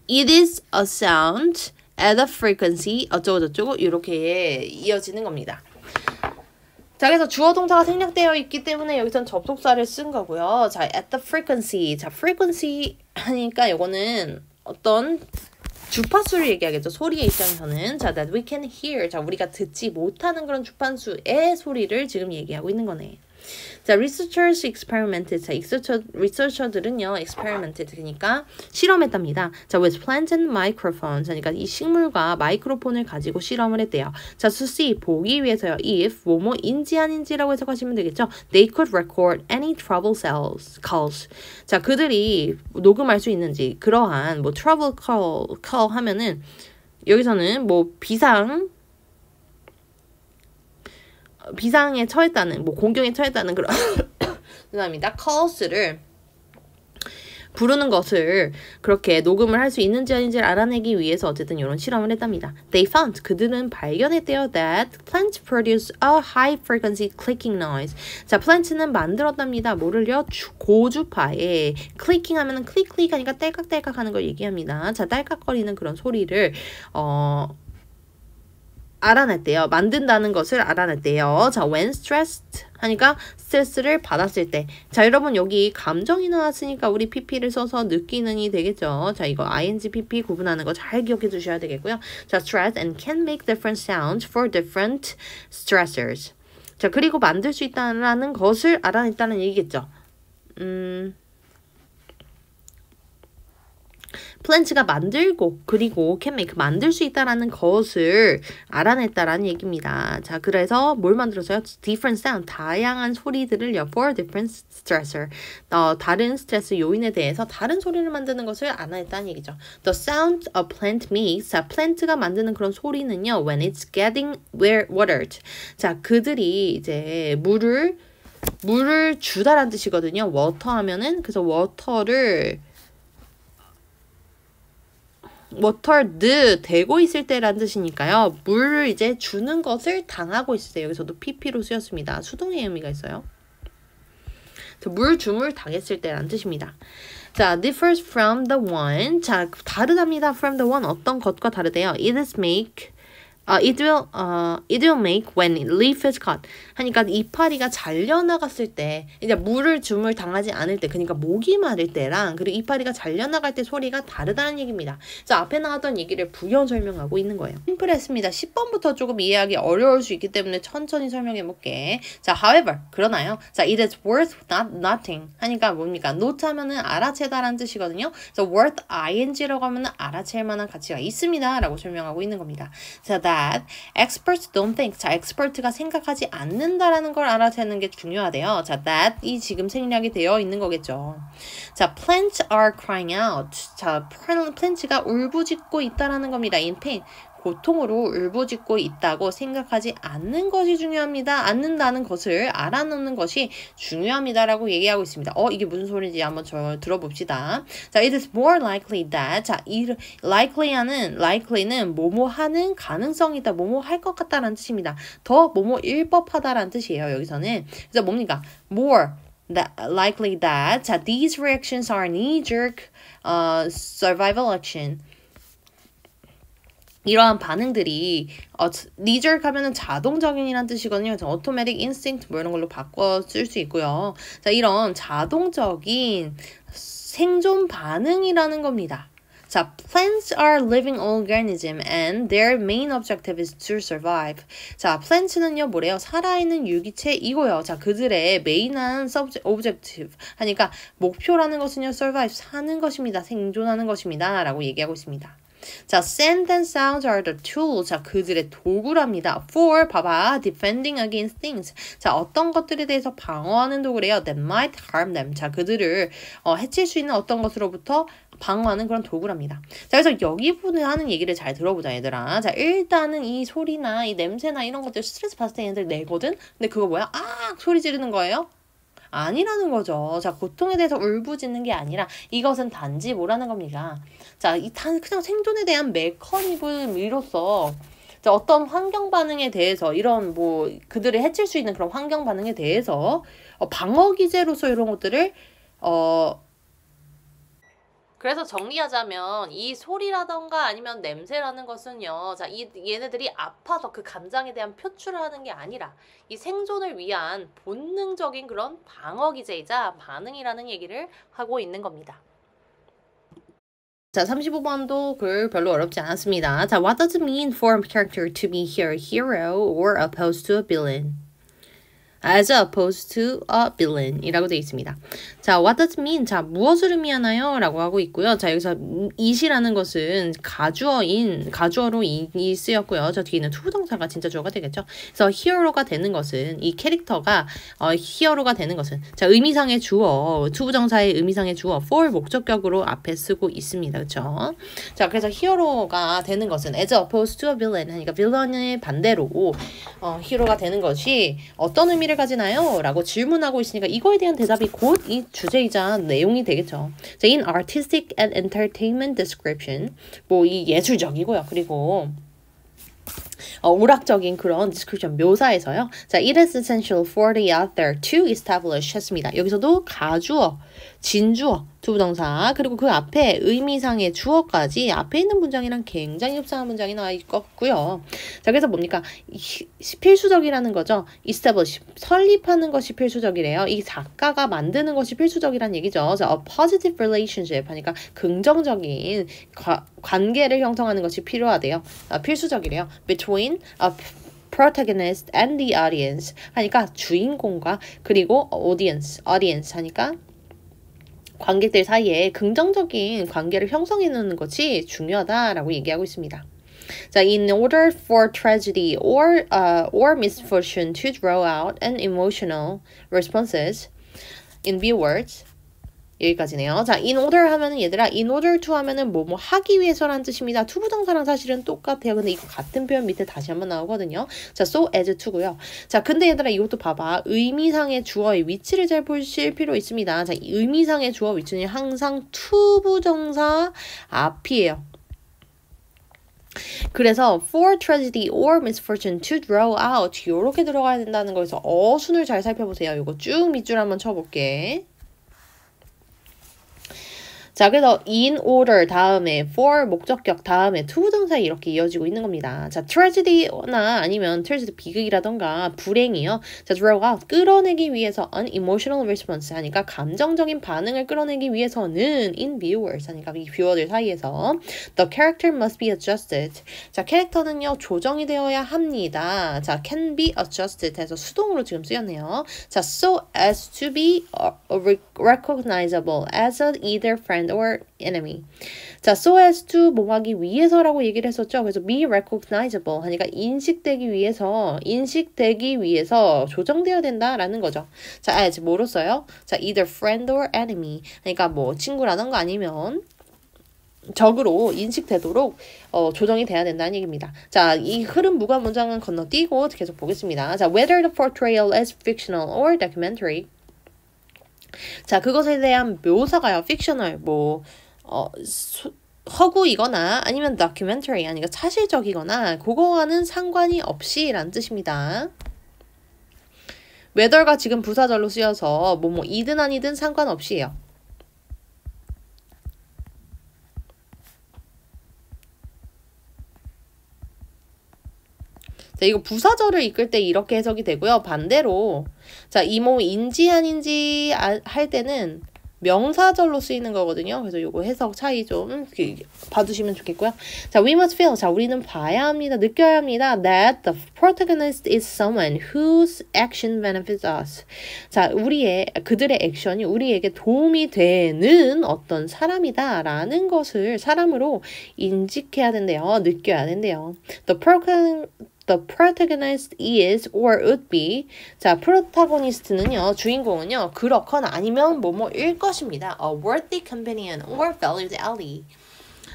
it is a sound at a frequency 어쩌고저쩌고 이렇게 이어지는 겁니다. 자, 그래서 주어 동사가 생략되어 있기 때문에 여기선 접속사를 쓴 거고요. 자, at the frequency. 자, frequency 하니까 이거는 어떤 주파수를 얘기하겠죠. 소리의 입장에서는. 자, that we can hear. 자, 우리가 듣지 못하는 그런 주파수의 소리를 지금 얘기하고 있는 거네. 자, researchers experimented. 자, 리서처들은요, experimented. 그러니까 실험했답니다. 자, with plants and microphones. 그러니까 이 식물과 마이크로폰을 가지고 실험을 했대요. 자, to see. 보기 위해서요. if, 뭐뭐인지 아닌지라고 해석하시면 되겠죠. They could record any trouble calls. 자, 그들이 녹음할 수 있는지, 그러한 뭐 trouble call 하면은 여기서는 뭐 비상에 처했다는, 뭐 공경에 처했다는 그런 죄송합니다. calls를 부르는 것을 그렇게 녹음을 할 수 있는지 아닌지를 알아내기 위해서 어쨌든 이런 실험을 했답니다. They found. 그들은 발견했대요. That plants produce a high frequency clicking noise. 자, plant는 만들었답니다. 뭐를요? 고주파에 clicking 하면은 클릭 하니까 딸깍딸깍 하는 걸 얘기합니다. 자, 딸깍거리는 그런 소리를 알아냈대요. 만든다는 것을 알아냈대요. 자, when stressed 하니까 스트레스를 받았을 때. 자, 여러분 여기 감정이 나왔으니까 우리 pp를 써서 느끼는이 되겠죠. 자, 이거 ing, pp 구분하는 거 잘 기억해 주셔야 되겠고요. 자, stress and can make different sounds for different stressors. 자, 그리고 만들 수 있다는 것을 알아냈다는 얘기겠죠. 플랜츠가 만들고 그리고 can make 만들 수 있다라는 것을 알아냈다라는 얘기입니다. 자, 그래서 뭘 만들었어요? different sound 다양한 소리들을요. for different stressor 다른 스트레스 요인에 대해서 다른 소리를 만드는 것을 알아냈다는 얘기죠. The sound a plant makes. 자, 플랜트가 만드는 그런 소리는요. when it's getting watered. 자, 그들이 이제 물을 주다라는 뜻이거든요. water 하면은 그래서 watered 되고 있을 때라는 뜻이니까요. 물을 이제 주는 것을 당하고 있을 때 여기서도 pp로 쓰였습니다. 수동의 의미가 있어요. 물 주물 당했을 때라는 뜻입니다. 자, differs from the one. 자, 다르답니다. from the one. 어떤 것과 다르대요. It will make when leaf is cut. 하니까 이파리가 잘려나갔을 때, 이제 물을 주물 당하지 않을 때, 그러니까 목이 마를 때랑 그리고 이파리가 잘려나갈 때 소리가 다르다는 얘기입니다. 자, 앞에 나왔던 얘기를 부연 설명하고 있는 거예요. 심플했습니다. 10번부터 조금 이해하기 어려울 수 있기 때문에 천천히 설명해 볼게. 자, however, 그러나요? 자, it is worth nothing. 하니까 뭡니까? not 하면은 알아채다라는 뜻이거든요. 그래서 worth ing라고 하면은 알아챌 만한 가치가 있습니다. 라고 설명하고 있는 겁니다. 자, that experts don't think. 자, expert가 생각하지 않는다라는 걸 알아채는 게 중요하대요. 자, that이 지금 생략이 되어 있는 거겠죠. 자, plants are crying out. 자, plants가 울부짖고 있다라는 겁니다. in pain. 고통으로 울부짖고 있다고 생각하지 않는 것이 중요합니다. 않는다는 것을 알아놓는 것이 중요합니다라고 얘기하고 있습니다. 이게 무슨 소리인지 한번 들어봅시다. 자, it is more likely that. 자, 이 likely는 뭐뭐 하는 가능성이다. 뭐뭐 할 것 같다라는 뜻입니다. 더 뭐뭐일 법하다라는 뜻이에요. 여기서는. 그래서 뭡니까? more likely that. 자, these reactions are knee-jerk survival action. 이러한 반응들이 knee-jerk 하면은 자동적인이란 뜻이거든요. automatic instinct 뭐 이런 걸로 바꿔 쓸 수 있고요. 자, 이런 자동적인 생존 반응이라는 겁니다. 자, plants are living organism and their main objective is to survive. 자, plants는요, 뭐래요? 살아있는 유기체이고요. 자, 그들의 메인한 objective 하니까 목표라는 것은요, survive, 사는 것입니다. 생존하는 것입니다. 라고 얘기하고 있습니다. 자, sound and sounds are the tools. 자, 그들의 도구랍니다. For, 봐봐, defending against things. 자, 어떤 것들에 대해서 방어하는 도구래요. That might harm them. 자, 그들을 해칠 수 있는 어떤 것으로부터 방어하는 그런 도구랍니다. 자, 그래서 여기 부분에 하는 얘기를 잘 들어보자, 얘들아. 자, 일단은 이 소리나 이 냄새나 이런 것들 스트레스 받을 때 얘네들 내거든? 근데 그거 뭐야? 소리 지르는 거예요? 아니라는 거죠. 자, 고통에 대해서 울부짖는 게 아니라 이것은 단지 뭐라는 겁니다. 자, 그냥 생존에 대한 메커니즘으로서 자, 어떤 환경 반응에 대해서 이런 그들을 해칠 수 있는 그런 환경 반응에 대해서 방어 기제로서 이런 것들을 그래서 정리하자면 이 소리라던가 아니면 냄새라는 것은요. 자, 얘네들이 아파서 그 감정에 대한 표출을 하는 게 아니라 이 생존을 위한 본능적인 그런 방어 기제이자 반응이라는 얘기를 하고 있는 겁니다. 자, 35번도 글 별로 어렵지 않았습니다. 자, what does it mean for a character to be here, a hero or opposed to a villain? as opposed to a villain 이라고 되어 있습니다. 자, what does it mean? 자, 무엇을 의미하나요? 라고 하고 있고요. 자, 여기서 it이라는 것은 가주어로 it이 쓰였고요. 저 뒤에는 투부정사가 진짜 주어가 되겠죠. 그래서 hero가 되는 것은 이 캐릭터가 히어로가 되는 것은 자, 의미상의 주어, 투부정사의 의미상의 주어 for 목적격으로 앞에 쓰고 있습니다. 그렇죠? 자, 그래서 히어로가 되는 것은 as opposed to a villain 하니까 villain의 반대로 히어로가 되는 것이 어떤 의미를 가지나요? 라고 질문하고 있으니까 이거에 대한 대답이 곧 이 주제이자 내용이 되겠죠. 자, in artistic and entertainment description 이 예술적이고요. 그리고 오락적인 그런 description 묘사에서요. 자, it is essential for the author to establish 했습니다. 여기서도 가주어, 진주어, 투부정사 그리고 그 앞에 의미상의 주어까지 앞에 있는 문장이랑 굉장히 흡사한 문장이 나와 있고요. 자, 그래서 뭡니까? 필수적이라는 거죠. establish, 설립하는 것이 필수적이래요. 이 작가가 만드는 것이 필수적이란 얘기죠. 자, a positive relationship 하니까 긍정적인 관계를 형성하는 것이 필요하대요. 필수적이래요. between a protagonist and the audience 하니까 주인공과 그리고 audience 하니까 관객들 사이에 긍정적인 관계를 형성해 놓는 것이 중요하다라고 얘기하고 있습니다. 자, in order for tragedy or misfortune to draw out an emotional responses in viewers 여기까지네요. 자, in order 하면은 얘들아, in order to 하면은 뭐 하기 위해서라는 뜻입니다. 투부정사랑 사실은 똑같아요. 근데 이거 같은 표현 밑에 다시 한번 나오거든요. 자, so as to고요. 자, 근데 얘들아 이것도 봐봐. 의미상의 주어의 위치를 잘 보실 필요 있습니다. 자, 의미상의 주어 위치는 항상 투부정사 앞이에요. 그래서 for tragedy or misfortune to draw out 요렇게 들어가야 된다는 거에서 어순을 잘 살펴보세요. 요거 쭉 밑줄 한번 쳐볼게. 자, 그래서 in order 다음에 for 목적격 다음에 to 부정사 이렇게 이어지고 있는 겁니다. 자, tragedy나 아니면 tragedy 비극이라던가 불행이요. 자, draw out 끌어내기 위해서 an emotional response 하니까 감정적인 반응을 끌어내기 위해서는 in viewers 하니까 이 뷰어들 사이에서 the character must be adjusted. 자, 캐릭터는요 조정이 되어야 합니다. 자, can be adjusted 해서 수동으로 지금 쓰였네요. 자, so as to be recognizable as either friend or enemy. 자, so as to 뭐 하기 위해서라고 얘기를 했었죠. 그래서 be recognizable 하니까 인식되기 위해서 조정되어야 된다라는 거죠. 자, as 뭐로 써요? 자, either friend or enemy. 그러니까 뭐 친구라던가 아니면 적으로 인식되도록 조정이 돼야 된다는 얘기입니다. 자, 이 흐름 무관 문장은 건너뛰고 계속 보겠습니다. 자, whether the portrayal is fictional or documentary. 자, 그것에 대한 묘사가요, fictional, 허구이거나 아니면 documentary, 아니면 사실적이거나 그거와는 상관이 없이 라는 뜻입니다. whether가 지금 부사절로 쓰여서 이든 아니든 상관없이예요. 자, 이거 부사절을 이끌 때 이렇게 해석이 되고요. 반대로 자, 인지 아닌지 할 때는 명사절로 쓰이는 거거든요. 그래서 요거 해석 차이 좀 봐두시면 좋겠고요. 자, we must feel. 자, 우리는 봐야 합니다. 느껴야 합니다. That the protagonist is someone whose action benefits us. 자, 그들의 액션이 우리에게 도움이 되는 어떤 사람이다라는 것을 사람으로 인식해야 된대요. 느껴야 된대요. The protagonist is or would be. 자, 프로타고니스트는요, 주인공은요, 그렇거나 아니면 뭐뭐일 것입니다. A worthy companion or valued ally.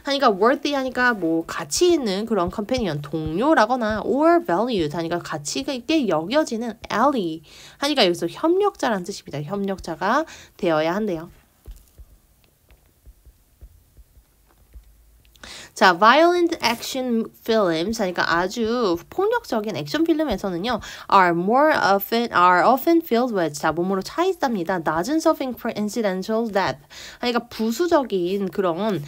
하니까 worthy 하니까 가치 있는 그런 companion, 동료라거나 or valued 하니까 가치가 있게 여겨지는 ally. 하니까 여기서 협력자라는 뜻입니다. 협력자가 되어야 한대요. 자, violent action films 하니까 아주 폭력적인 액션 필름에서는요, are often filled with. 자, 몸으로 차 있답니다. doesn't of incidental death. 하니까 부수적인 그런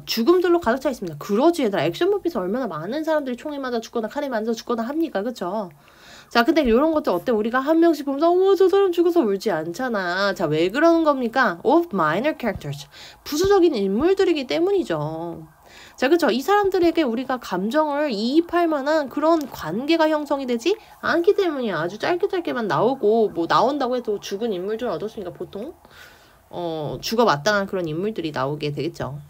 죽음들로 가득 차 있습니다. 그러지 얘들아, 액션 무비에서 얼마나 많은 사람들이 총에 맞아 죽거나 칼에 맞아 죽거나 합니까, 그쵸? 자, 근데 이런 것들 어때? 우리가 한 명씩 보면서 저 사람 죽어서 울지 않잖아. 자, 왜 그러는 겁니까? of minor characters. 부수적인 인물들이기 때문이죠. 자, 그쵸? 이 사람들에게 우리가 감정을 이입할 만한 그런 관계가 형성이 되지 않기 때문이야. 아주 짧게만 나오고 나온다고 해도 죽은 인물들 얻었으니까 보통 죽어 마땅한 그런 인물들이 나오게 되겠죠.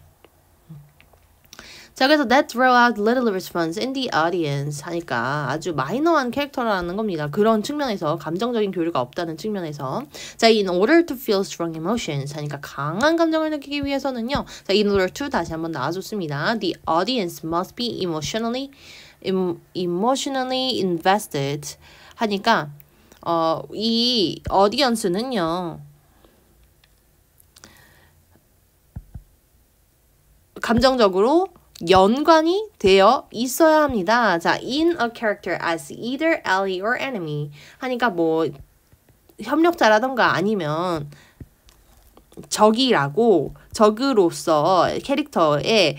자, 그래서 that draw out little response in the audience 하니까 아주 마이너한 캐릭터라는 겁니다. 그런 측면에서 감정적인 교류가 없다는 측면에서. 자, in order to feel strong emotions 하니까 강한 감정을 느끼기 위해서는요. 자, in order to 다시 한번 나와줬습니다. The audience must be emotionally invested 하니까 이 audience는요. 감정적으로 연관이 되어 있어야 합니다. 자, in a character as either ally or enemy 하니까 협력자라던가 아니면 적으로서 캐릭터에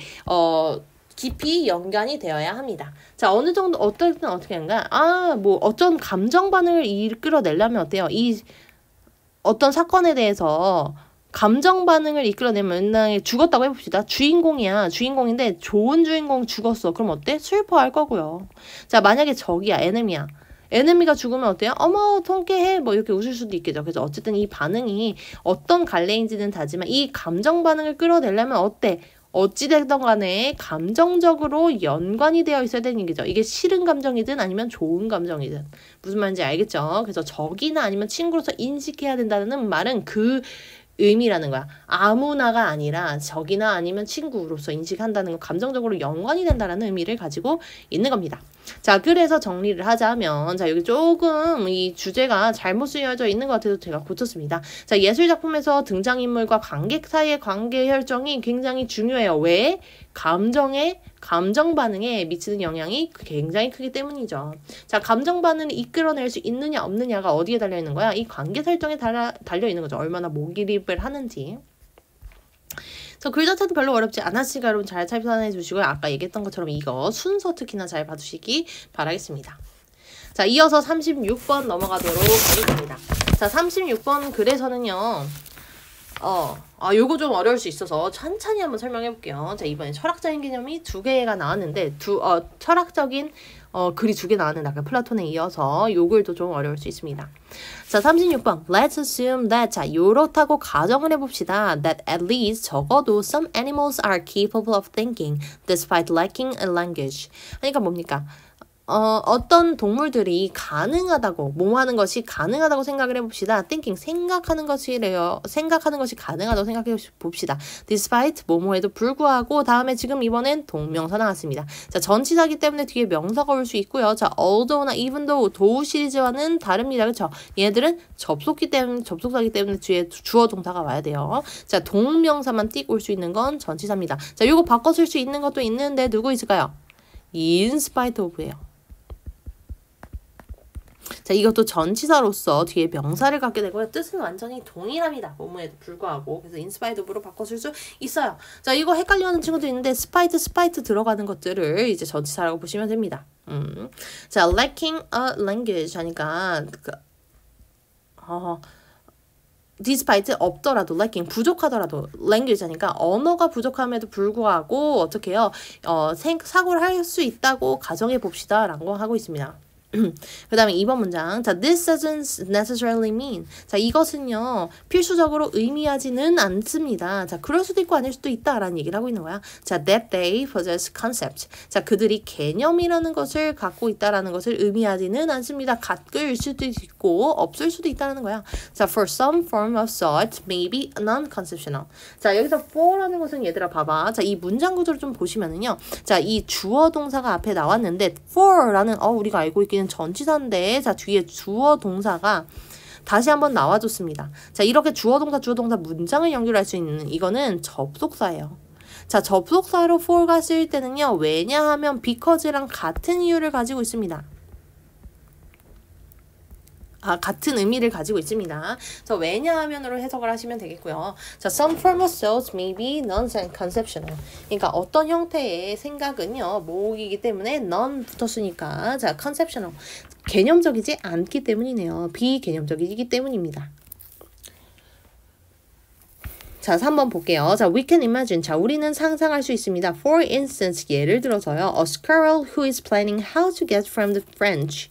깊이 연관이 되어야 합니다. 자, 어느 정도 어떨 때는 어떻게 하는가? 어떤 감정 반응을 이끌어내려면 어때요? 어떤 사건에 대해서 감정 반응을 이끌어내면 만약에 죽었다고 해봅시다. 주인공인데 좋은 주인공 죽었어. 그럼 어때? 슬퍼할 거고요. 자, 만약에 적이야, 에네미야. 에네미가 죽으면 어때요? 어머, 통쾌해. 이렇게 웃을 수도 있겠죠. 그래서 어쨌든 이 반응이 어떤 갈래인지는 다지만 이 감정 반응을 끌어내려면 어때? 어찌됐든 간에 감정적으로 연관이 되어 있어야 되는 얘기죠. 이게 싫은 감정이든 아니면 좋은 감정이든. 무슨 말인지 알겠죠? 그래서 적이나 아니면 친구로서 인식해야 된다는 말은 그 의미라는 거야. 아무나가 아니라 적이나 아니면 친구로서 인식한다는 거, 감정적으로 연관이 된다는 의미를 가지고 있는 겁니다. 자, 그래서 정리를 하자면, 자, 여기 조금 이 주제가 잘못 쓰여져 있는 것 같아서 제가 고쳤습니다. 자, 예술작품에서 등장인물과 관객 사이의 관계 혈정이 굉장히 중요해요. 왜? 감정의 감정 반응에 미치는 영향이 굉장히 크기 때문이죠. 자, 감정 반응을 이끌어낼 수 있느냐 없느냐가 어디에 달려 있는 거야? 이 관계 설정에 달려 있는 거죠. 얼마나 몰입을 하는지. 글 자체도 별로 어렵지 않았으니까 여러분 잘 참고해 주시고요. 아까 얘기했던 것처럼 이거 순서 특히나 잘 봐주시기 바라겠습니다. 자, 이어서 36번 넘어가도록 하겠습니다. 자, 36번 글에서는요. 요거 좀 어려울 수 있어서 천천히 한번 설명해 볼게요. 자, 이번에 철학적인 개념이 두 개가 나왔는데 철학적인 글이 두 개 나왔는데 아까 플라톤에 이어서 요 글도 좀 어려울 수 있습니다. 자, 36번. Let's assume that. 자, 요렇다고 가정을 해봅시다. That at least 적어도 some animals are capable of thinking despite lacking a language. 그러니까 뭡니까? 어떤 동물들이 가능하다고, 뭐하는 것이 가능하다고 생각을 해봅시다. thinking, 생각하는 것이 가능하다고 생각해 봅시다. despite, 뭐뭐에도 불구하고, 다음에 지금 이번엔 동명사 나왔습니다. 자, 전치사기 때문에 뒤에 명사가 올 수 있고요. 자, although나 even though, 도우 시리즈와는 다릅니다. 그쵸? 얘네들은 접속사기 때문에 뒤에 주어 동사가 와야 돼요. 자, 동명사만 띡 올 수 있는 건 전치사입니다. 자, 요거 바꿔 쓸 수 있는 것도 있는데 누구 있을까요? in spite of예요. 자, 이것도 전치사로서 뒤에 명사를 갖게 되고요. 뜻은 완전히 동일합니다. 뭐뭐에도 불구하고. 그래서 in spite of로 바꿔줄 수 있어요. 자, 이거 헷갈려하는 친구도 있는데 spite 들어가는 것들을 이제 전치사라고 보시면 됩니다. 자, lacking a language 하니까 despite 없더라도 lacking 부족하더라도 language 하니까 언어가 부족함에도 불구하고 어떻게 해요? 사고를 할 수 있다고 가정해 봅시다 라고 하고 있습니다. 그 다음에 2번 문장. 자, this doesn't necessarily mean. 자, 이것은요, 필수적으로 의미하지는 않습니다. 자, 그럴 수도 있고 아닐 수도 있다라는 얘기를 하고 있는 거야. 자, that they possess concept. 자, 그들이 개념이라는 것을 갖고 있다라는 것을 의미하지는 않습니다. 갖을 수도 있고, 없을 수도 있다라는 거야. 자, for some form of thought may be non-conceptual. 자, 여기서 for라는 것은 얘들아 봐봐. 자, 이 문장 구조를 좀 보시면은요. 자, 이 주어 동사가 앞에 나왔는데, for라는, 우리가 알고 있기는 전치사인데, 자, 뒤에 주어 동사가 다시 한번 나와줬습니다. 자, 이렇게 주어 동사 문장을 연결할 수 있는 이거는 접속사예요. 자, 접속사로 for가 쓰일 때는요, 왜냐하면 because랑 같은 이유를 가지고 있습니다. 같은 의미를 가지고 있습니다. 자, 왜냐하면으로 해석을 하시면 되겠고요. 자, some form of thought may be non-conceptual. 그러니까 어떤 형태의 생각은요, 모이기 때문에 non 붙었으니까, 자, conceptual. 개념적이지 않기 때문이네요. 비개념적이기 때문입니다. 자, 3번 볼게요. 자, we can imagine. 자, 우리는 상상할 수 있습니다. For instance, 예를 들어서요. A squirrel who is planning how to get from the French.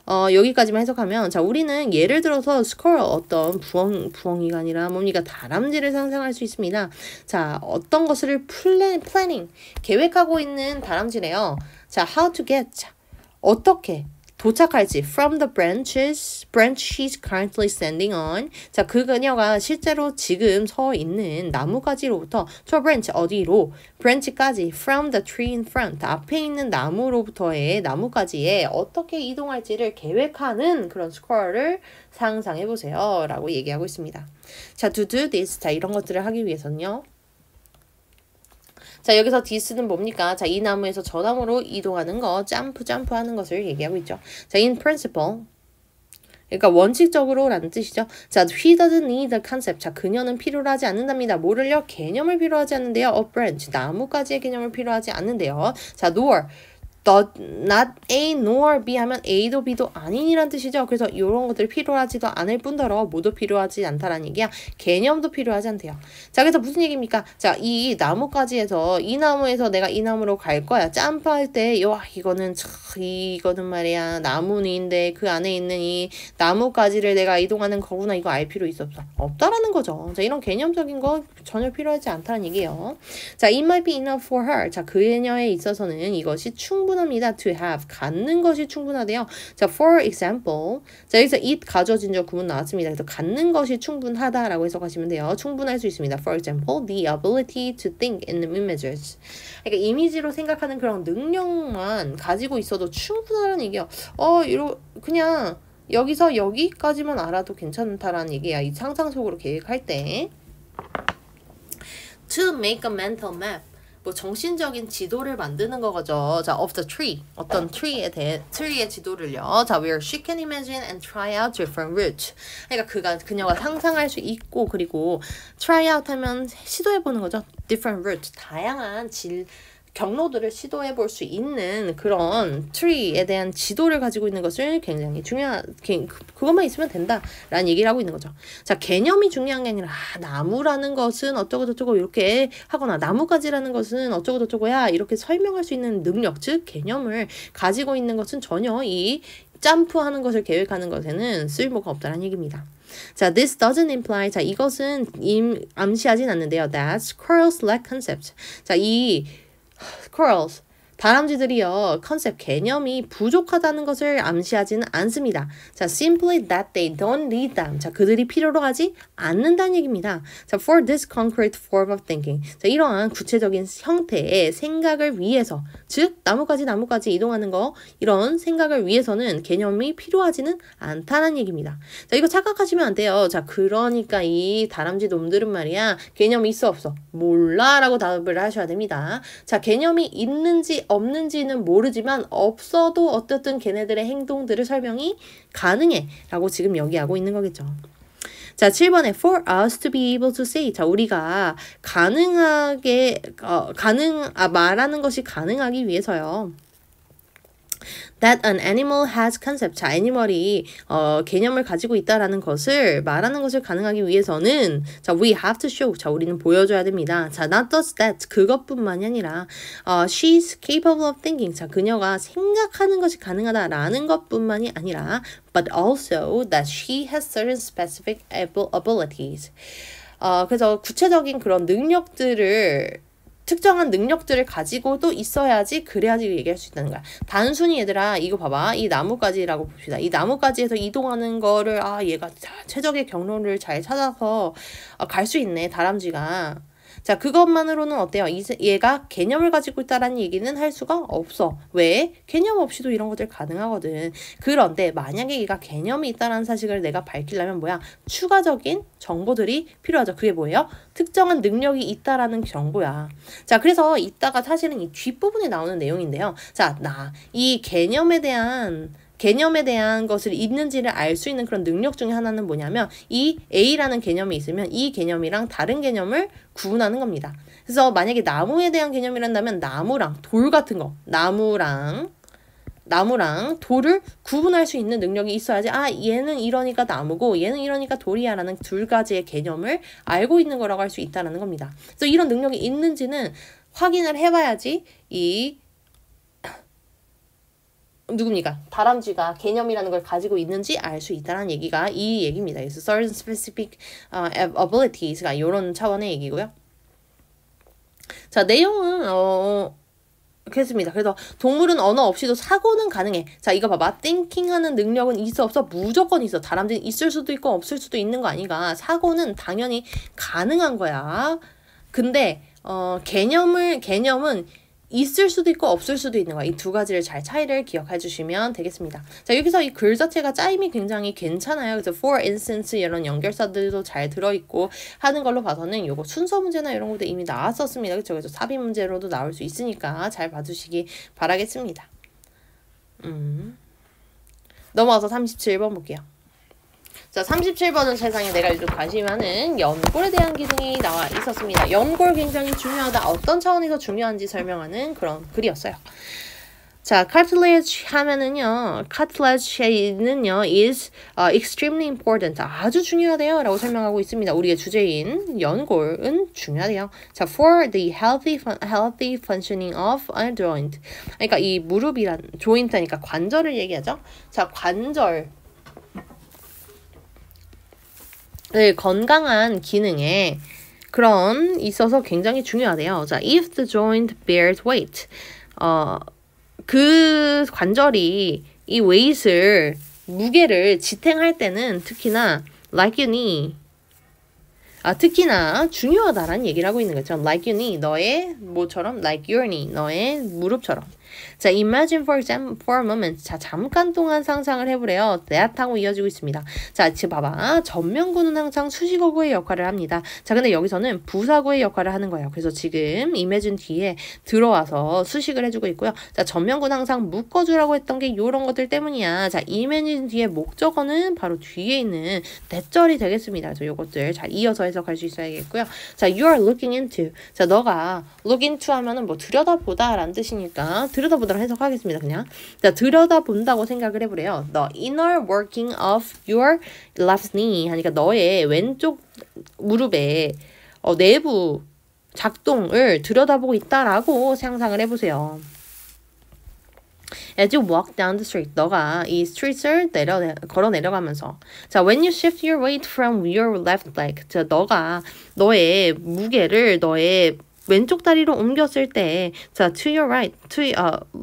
여기까지만 해석하면, 자, 우리는 예를 들어서 squirrel, 어떤 부엉이가 아니라 뭡니까? 다람쥐를 상상할 수 있습니다. 자, 어떤 것을 planning, 계획하고 있는 다람쥐래요. 자, how to get, 자, 어떻게 도착할지 from the branch she's currently standing on. 자, 그녀가 실제로 지금 서 있는 나무가지로부터 to a branch, 어디로? branch까지 from the tree in front, 앞에 있는 나무로부터의 나무가지에 어떻게 이동할지를 계획하는 그런 squirrel을 상상해보세요 라고 얘기하고 있습니다. 자, to do this, 자, 이런 것들을 하기 위해서는요, 자, 여기서 this는 뭡니까? 자, 이 나무에서 저 나무로 이동하는 거, 점프 하는 것을 얘기하고 있죠. 자, in principle. 그러니까 원칙적으로 라는 뜻이죠. 자, he doesn't need a concept. 자, 그녀는 필요로 하지 않는답니다. 뭐를요? 개념을 필요하지 않는데요. a branch. 나무까지의 개념을 필요하지 않는데요. 자, nor. not A nor B 하면 A도 B도 아닌이란 뜻이죠. 그래서 이런 것들이 필요하지도 않을 뿐더러 모두 필요하지 않다라는 얘기야. 개념도 필요하지 않대요. 자, 그래서 무슨 얘기입니까? 자, 이 나무까지에서 이 나무에서 내가 이 나무로 갈 거야. 점프할 때 이거는 말이야 나무인데 그 안에 있는 이 나무까지를 내가 이동하는 거구나. 이거 알 필요 있어 없어? 없다라는 거죠. 자, 이런 개념적인 거 전혀 필요하지 않다는 얘기예요. 자, it might be enough for her. 자, 그녀에 있어서는 이것이 충분합니다. to have. 갖는 것이 충분하대요. 자, for example. 자, 여기서 it 가져진 구문 나왔습니다. 그래서 갖는 것이 충분하다라고 해석하시면 돼요. 충분할 수 있습니다. For example, the ability to think in images. 그러니까 이미지로 생각하는 그런 능력만 가지고 있어도 충분하다는 얘기야. 그냥 여기서 여기까지만 알아도 괜찮다라는 얘기야. 이 상상 속으로 계획할 때. To make a mental map. 뭐 정신적인 지도를 만드는 거죠. 자, of the tree. 어떤 트리의 지도를요. 자, where she can imagine and try out different routes. 그러니까 그녀가 상상할 수 있고 그리고 try out 하면 시도해 보는 거죠. different routes. 다양한 경로들을 시도해 볼 수 있는 그런 트리에 대한 지도를 가지고 있는 것을 굉장히 그것만 있으면 된다라는 얘기를 하고 있는 거죠. 자, 개념이 중요한 게 아니라 나무라는 것은 어쩌고 저쩌고 이렇게 하거나 나뭇가지라는 것은 어쩌고 저쩌고야 이렇게 설명할 수 있는 능력, 즉 개념을 가지고 있는 것은 전혀 이 점프하는 것을 계획하는 것에는 쓸모가 없다는 얘기입니다. 자, this doesn't imply, 자, 이것은 암시하진 않는데요. That squirrels lack concept. 자, 이 squirrels, 다람쥐들이요, 컨셉, 개념이 부족하다는 것을 암시하지는 않습니다. 자, simply that they don't need them. 자, 그들이 필요로 하지 않는다는 얘기입니다. 자, for this concrete form of thinking. 자, 이러한 구체적인 형태의 생각을 위해서, 즉, 나뭇가지 이동하는 거, 이런 생각을 위해서는 개념이 필요하지는 않다는 얘기입니다. 자, 이거 착각하시면 안 돼요. 자, 그러니까 이 다람쥐 놈들은 말이야, 개념이 있어, 없어? 몰라 라고 답을 하셔야 됩니다. 자, 개념이 있는지 없는지는 모르지만 없어도 어쨌든 걔네들의 행동들을 설명이 가능해 라고 지금 여기하고 있는 거겠죠. 자, 7번에 for us to be able to say. 자, 우리가 말하는 것이 가능하기 위해서요. That an animal has concept. 자, 애니멀이 개념을 가지고 있다라는 것을 말하는 것을 가능하기 위해서는 자, we have to show. 자, 우리는 보여줘야 됩니다. 자, not just that. 그것뿐만이 아니라 she's capable of thinking. 자, 그녀가 생각하는 것이 가능하다라는 것뿐만이 아니라 but also that she has certain specific abilities. 그래서 구체적인 그런 특정한 능력들을 가지고도 있어야지 그래야지 얘기할 수 있다는 거야. 단순히 얘들아 이거 봐봐. 이 나뭇가지라고 봅시다. 이 나뭇가지에서 이동하는 거를 얘가 최적의 경로를 잘 찾아서 갈 수 있네. 다람쥐가. 자, 그것만으로는 어때요? 얘가 개념을 가지고 있다라는 얘기는 할 수가 없어. 왜? 개념 없이도 이런 것들 가능하거든. 그런데 만약에 얘가 개념이 있다는 사실을 내가 밝히려면 뭐야? 추가적인 정보들이 필요하죠. 그게 뭐예요? 특정한 능력이 있다라는 정보야. 자, 그래서 이따가 사실은 이 뒷부분에 나오는 내용인데요. 자, 이 개념에 대한 것을 있는지를 알 수 있는 그런 능력 중에 하나는 뭐냐면 이 A라는 개념이 있으면 이 개념이랑 다른 개념을 구분하는 겁니다. 그래서 만약에 나무에 대한 개념이란다면 나무랑 돌 같은 거, 나무랑 돌을 구분할 수 있는 능력이 있어야지 얘는 이러니까 나무고 얘는 이러니까 돌이야 라는 두 가지의 개념을 알고 있는 거라고 할 수 있다는 겁니다. 그래서 이런 능력이 있는지는 확인을 해봐야지 누굽니까? 다람쥐가 개념이라는 걸 가지고 있는지 알 수 있다는 얘기가 이 얘기입니다. 그래서 certain specific abilities가 이런 차원의 얘기고요. 자, 내용은 그렇습니다. 그래서 동물은 언어 없이도 사고는 가능해. 자, 이거 봐봐. thinking하는 능력은 있어 없어? 무조건 있어. 다람쥐는 있을 수도 있고 없을 수도 있는 거 아니가. 사고는 당연히 가능한 거야. 근데 개념은 있을 수도 있고 없을 수도 있는 거야. 이 두 가지를 잘 차이를 기억해 주시면 되겠습니다. 자, 여기서 이 글 자체가 짜임이 굉장히 괜찮아요. 그래서 for instance 이런 연결사들도 잘 들어있고 하는 걸로 봐서는 요거 순서 문제나 이런 것도 이미 나왔었습니다. 그쵸? 그래서 삽입 문제로도 나올 수 있으니까 잘 봐주시기 바라겠습니다. 넘어와서 37번 볼게요. 자, 37번은 세상에 내가 요즘 관심이 많은 연골에 대한 기능이 나와 있었습니다. 연골 굉장히 중요하다. 어떤 차원에서 중요한지 설명하는 그런 글이었어요. 자, cartilage 하면은요, cartilage는요, is extremely important. 아주 중요하대요. 라고 설명하고 있습니다. 우리의 주제인 연골은 중요하대요. 자, for the healthy functioning of a joint. 그러니까 이 무릎이란, 조인트니까 관절을 얘기하죠. 자, 관절. 건강한 기능에 있어서 굉장히 중요하대요. 자, if the joint bears weight, 그 관절이 이 무게를 지탱할 때는 특히나 like your knee, 특히나 중요하다라는 얘기를 하고 있는 거죠. Like your knee, 너의 뭐처럼? Like your knee, 너의 무릎처럼. 자, imagine for a moment. 자, 잠깐 동안 상상을 해보래요. that 하고 이어지고 있습니다. 자, 지금 봐봐. 전면구는 항상 수식어구의 역할을 합니다. 자, 근데 여기서는 부사구의 역할을 하는 거예요. 그래서 지금 imagine 뒤에 들어와서 수식을 해주고 있고요. 자, 전면구는 항상 묶어주라고 했던 게 이런 것들 때문이야. 자, imagine 뒤에 목적어는 바로 뒤에 있는 대절이 되겠습니다. 그래서 요것들 잘 이어서 해석할 수 있어야겠고요. 자, you are looking into. 자, 너가 look into 하면은 뭐 들여다보다 라는 뜻이니까 들여다보도록 해석하겠습니다. 그냥. 자, 들여다본다고 생각을 해보래요. The inner working of your left knee. 하니까 너의 왼쪽 무릎의 내부 작동을 들여다보고 있다라고 상상을 해보세요. As you walk down the street, 너가 이 streets을 걸어 내려가면서 자, when you shift your weight from your left leg, 자, 너가 너의 무게를 너의 왼쪽 다리로 옮겼을 때, 자, to your right,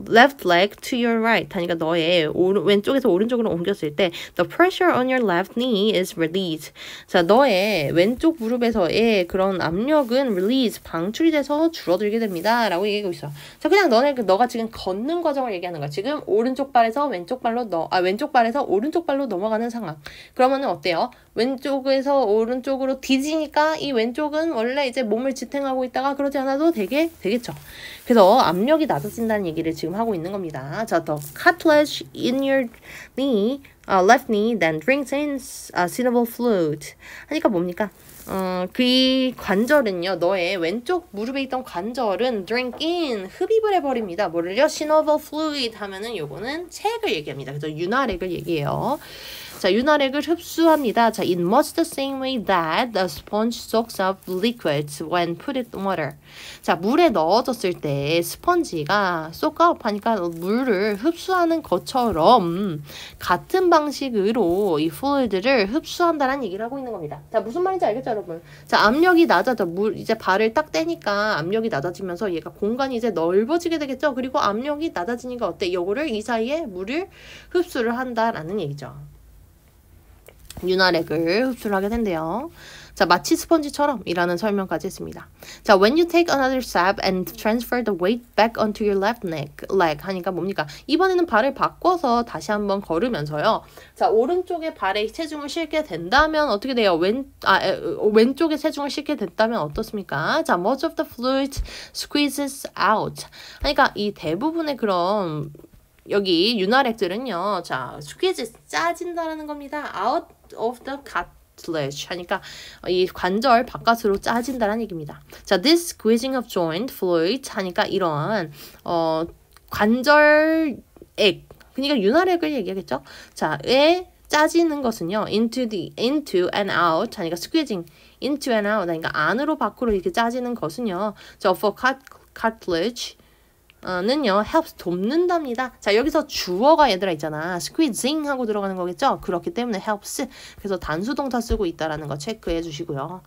left leg to your right 하니까 너의 왼쪽에서 오른쪽으로 옮겼을 때, the pressure on your left knee is released. 자, 너의 왼쪽 무릎에서의 그런 압력은 release, 방출이 돼서 줄어들게 됩니다. 라고 얘기하고 있어. 자, 그냥 너가 지금 걷는 과정을 얘기하는 거야. 지금 오른쪽 발에서 왼쪽 발에서 오른쪽 발로 넘어가는 상황. 그러면은 어때요? 왼쪽에서 오른쪽으로 뒤지니까 이 왼쪽은 원래 이제 몸을 지탱하고 있다가 그러지 않아도 되겠죠. 그래서 압력이 낮아진다는 얘기를 지금 하고 있는 겁니다. 자, the cartilage in your knee, left knee then drinks in synovial fluid. 하니까 뭡니까? 그 관절은요, 너의 왼쪽 무릎에 있던 관절은 drink in, 흡입을 해버립니다. 뭐를요? synovial fluid 하면은 요거는 책을 얘기합니다. 그래서 윤활액을 얘기해요. 자, 윤활액을 흡수합니다. 자, in much the same way that the sponge soaks up liquids when put in water. 자, 물에 넣어졌을 때 스펀지가 soak up 하니까 물을 흡수하는 것처럼 같은 방식으로 이 fluid를 흡수한다는 얘기를 하고 있는 겁니다. 자, 무슨 말인지 알겠죠, 여러분? 자, 압력이 낮아져. 이제 발을 딱 떼니까 압력이 낮아지면서 얘가 공간이 이제 넓어지게 되겠죠? 그리고 압력이 낮아지니까 어때? 요거를 이 사이에 물을 흡수를 한다라는 얘기죠. 윤활액을 흡수를 하게 된대요. 자, 마치 스펀지처럼 이라는 설명까지 했습니다. 자, when you take another step and transfer the weight back onto your left leg 하니까 뭡니까? 이번에는 발을 바꿔서 다시 한번 걸으면서요. 자, 오른쪽에 발에 체중을 실게 된다면 어떻게 돼요? 왼쪽에 체중을 실게 된다면 어떻습니까? 자, much of the fluid squeezes out. 그러니까 이 대부분의 그런 여기 윤활액들은요. 자, squeeze 짜진다라는 겁니다. out of the cartilage 하니까 이 관절 바깥으로 짜진다는 얘기입니다. 자, this squeezing of joint fluid 하니까 이런 관절액, 그러니까 윤활액을 얘기하겠죠. 자, 에 짜지는 것은요. into and out 하니까 squeezing into and out 하니까 안으로 밖으로 이렇게 짜지는 것은요. 자, for cartilage 는요, helps 돕는답니다. 자, 여기서 주어가 얘들아 있잖아. squeezing 하고 들어가는 거겠죠? 그렇기 때문에 helps. 그래서 단수 동사 쓰고 있다라는 거 체크해 주시고요.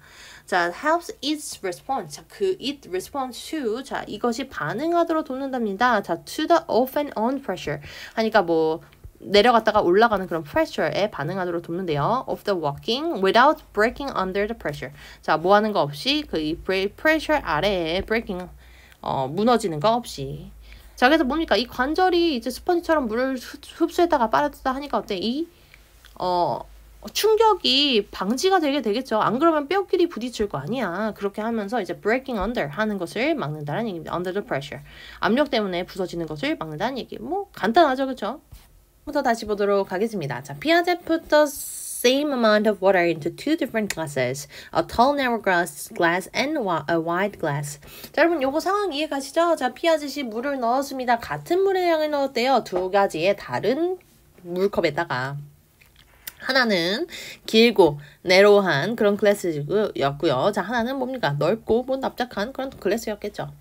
자, helps its response. 자, it responds to. 자, 이것이 반응하도록 돕는답니다. 자, to the off and on pressure. 하니까 뭐 내려갔다가 올라가는 그런 pressure에 반응하도록 돕는데요. of the walking without breaking under the pressure. 자, 뭐 하는 거 없이 그 이 pressure 아래에 breaking 무너지는 거 없이. 자, 그래서 뭡니까? 이 관절이 이제 스펀지처럼 물을 흡수했다가 빨아들다 하니까 어때? 이 충격이 방지가 되게 되겠죠. 안 그러면 뼈끼리 부딪힐 거 아니야. 그렇게 하면서 이제 breaking under 하는 것을 막는다는 얘기입니다. under the pressure. 압력 때문에 부서지는 것을 막는다는 얘기. 뭐 간단하죠, 그렇죠? 부터 다시 보도록 하겠습니다. 자, Piaget put the same amount of water into two different glasses, a tall narrow glass and a wide glass. 자, 여러분 요거 상황 이해 가시죠? 자, 피아젯이 물을 넣었습니다. 같은 물의 양을 넣었대요. 두 가지의 다른 물컵에다가. 하나는 길고 내로한 그런 글래스였고요. 자, 하나는 뭡니까? 넓고 뭐 납작한 그런 글래스였겠죠.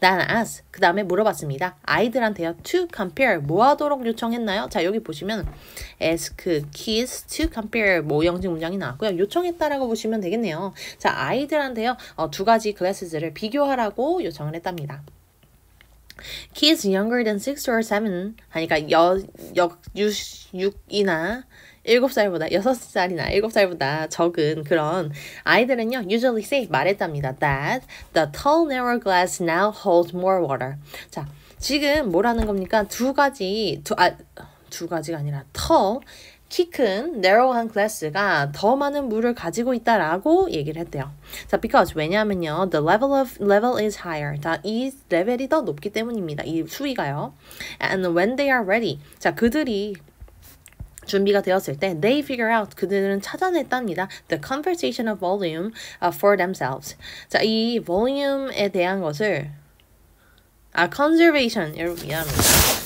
Then asked, 그 다음에 물어봤습니다. 아이들한테요. To compare, 뭐 하도록 요청했나요? 자, 여기 보시면 ask kids to compare 모형식 문장이 나왔고요. 요청했다라고 보시면 되겠네요. 자, 아이들한테요. 두 가지 글래스들을 비교하라고 요청을 했답니다. Kids younger than 6 or 7 하니까 6이나 7살보다 6살이나 7살보다 적은 그런 아이들은요 usually say 말했답니다. That the tall narrow glass now holds more water. 자, 지금 뭐라는 겁니까? 두 가지가 아니라 tall 키 큰 narrow한 glass가 더 많은 물을 가지고 있다라고 얘기를 했대요. 자, because 왜냐하면요, the level is higher. 자, 이 레벨이 더 높기 때문입니다. 이 수위가요. And when they are ready. 자, 그들이 준비가 되었을 때 they figure out 그들은 찾아냈답니다. The conversational volume for themselves. 자, 이 volume에 대한 것을 conservation 여러분 미안합니다.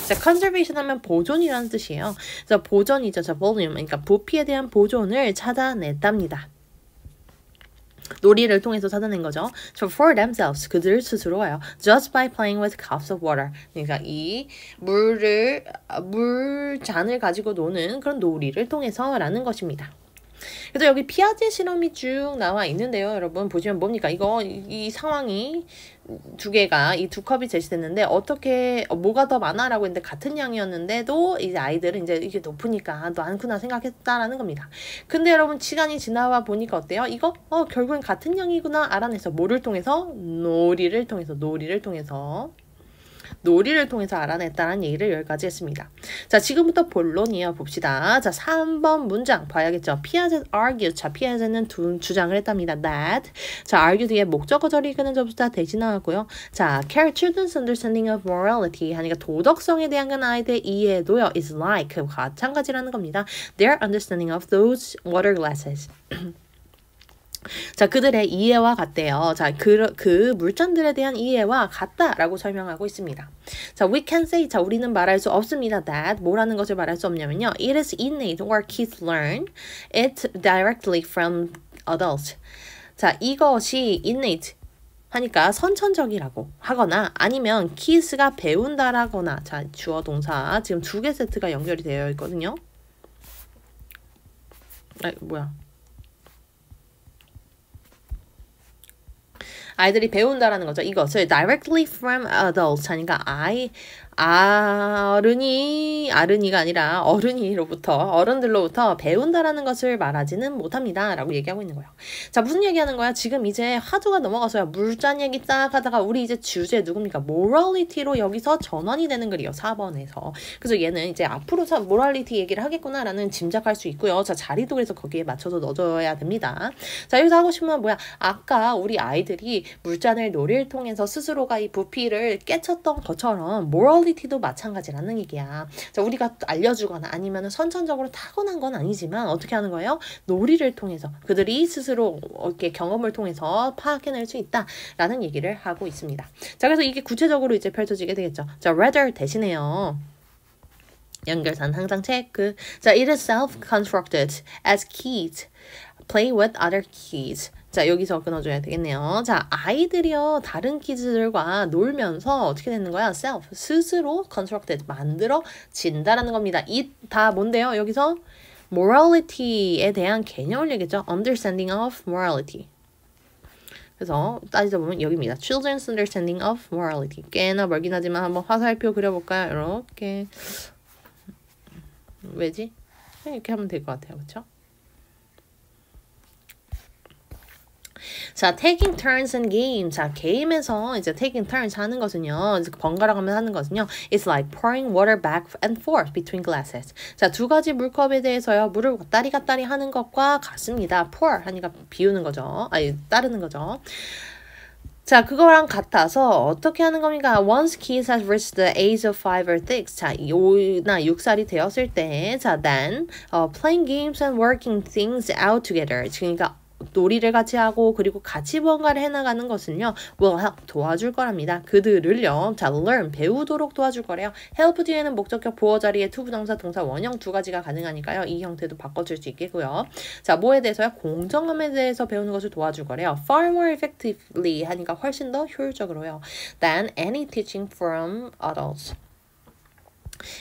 자, conservation 하면 보존이라는 뜻이에요. 그래서 보존이죠. 자, volume 그러니까 부피에 대한 보존을 찾아냈답니다. 놀이를 통해서 찾아낸 거죠. So for themselves 그들 스스로요. Just by playing with cups of water. 그러니까 이 물잔을 가지고 노는 그런 놀이를 통해서라는 것입니다. 그래서 여기 피아제 실험이 쭉 나와 있는데요. 여러분 보시면 뭡니까? 이 상황이 두 개가 이 두 컵이 제시됐는데 어떻게 뭐가 더 많아라고 했는데 같은 양이었는데도 이제 아이들은 이제 이게 높으니까 많구나 생각했다라는 겁니다. 근데 여러분 시간이 지나와 보니까 어때요? 이거 결국엔 같은 양이구나 알아내서 뭐를 통해서? 놀이를 통해서 알아냈다는 얘기를 여기까지 했습니다. 자, 지금부터 본론이에요. 봅시다. 자, 3번 문장 봐야겠죠. Piaget argued. 자, 피아제는 주장을 했답니다. That. 자, argue 뒤에 목적어절이 이끄는 접수사 대신 나왔고요. 자, care children's understanding of morality 하니까 도덕성에 대한 건 아이들의 이해도요. is like. 마찬가지라는 겁니다. Their understanding of those water glasses. 자, 그들의 이해와 같대요. 자, 그 물잔들에 대한 이해와 같다라고 설명하고 있습니다. 자, we can say, 자, 우리는 말할 수 없습니다. That, 뭐라는 것을 말할 수 없냐면요. It is innate or kids learn it directly from adults. 자, 이것이 innate 하니까 선천적이라고 하거나 아니면 kids가 배운다라거나 자, 주어 동사 지금 두 개 세트가 연결이 되어 있거든요. 아이들이 배운다라는 거죠. 이것을 directly from adults 하니까 어른이가 아니라 어른들로부터 배운다라는 것을 말하지는 못합니다. 라고 얘기하고 있는 거예요. 자, 무슨 얘기하는 거야? 지금 이제 화두가 넘어가서요. 물잔 얘기 딱 하다가 우리 이제 주제 누굽니까? morality로 여기서 전환이 되는 글이에요. 4번에서. 그래서 얘는 이제 앞으로 morality 얘기를 하겠구나라는 짐작할 수 있고요. 자, 자리도 그래서 거기에 맞춰서 넣어줘야 됩니다. 자, 여기서 하고 싶으면 뭐야? 아까 우리 아이들이 물잔을 놀이를 통해서 스스로가 이 부피를 깨쳤던 것처럼 morality도 마찬가지라는 얘기야. 자, 우리가 알려주거나 아니면 선천적으로 타고난 건 아니지만 어떻게 하는 거예요? 놀이를 통해서 그들이 스스로 이렇게 경험을 통해서 파악해낼 수 있다라는 얘기를 하고 있습니다. 자, 그래서 이게 구체적으로 이제 펼쳐지게 되겠죠. 자, rather 대신에요. 연결산 항상 체크. 자, it is self-constructed as kids play with other kids. 자, 여기서 끊어줘야 되겠네요. 자, 아이들이요 다른 키즈들과 놀면서 어떻게 되는 거야? self, 스스로 constructed, 만들어진다라는 겁니다. 이 다 뭔데요? 여기서 morality에 대한 개념을 얘기했죠. understanding of morality. 그래서 따지다 보면 여기입니다. children's understanding of morality. 꽤나 멀긴 하지만 한번 화살표 그려볼까요? 이렇게. 왜지? 이렇게 하면 될 것 같아요. 그렇죠? 자, taking turns in game. 자, 게임에서 이제 taking turns 하는 것은요. 번갈아 가면서 하는 것은요. It's like pouring water back and forth between glasses. 자, 두 가지 물컵에 대해서요. 물을 왔다리 하는 것과 같습니다. pour 하니까 비우는 거죠. 따르는 거죠. 자, 그거랑 같아서 어떻게 하는 겁니까? Once kids has reached the age of 5 or 6. 자, 5나 6살이 되었을 때, 자, then playing games and working things out together. 그러니까 놀이를 같이 하고 그리고 같이 뭔가를 해나가는 것은요. will help 도와줄 거랍니다. 그들을요. 자, learn 배우도록 도와줄 거래요. help 뒤에는 목적격 보어 자리에 투부정사 동사 원형 두 가지가 가능하니까요. 이 형태도 바꿔줄 수 있겠고요. 자, 뭐에 대해서요? 공정함에 대해서 배우는 것을 도와줄 거래요. far more effectively 하니까 훨씬 더 효율적으로요. than any teaching from adults.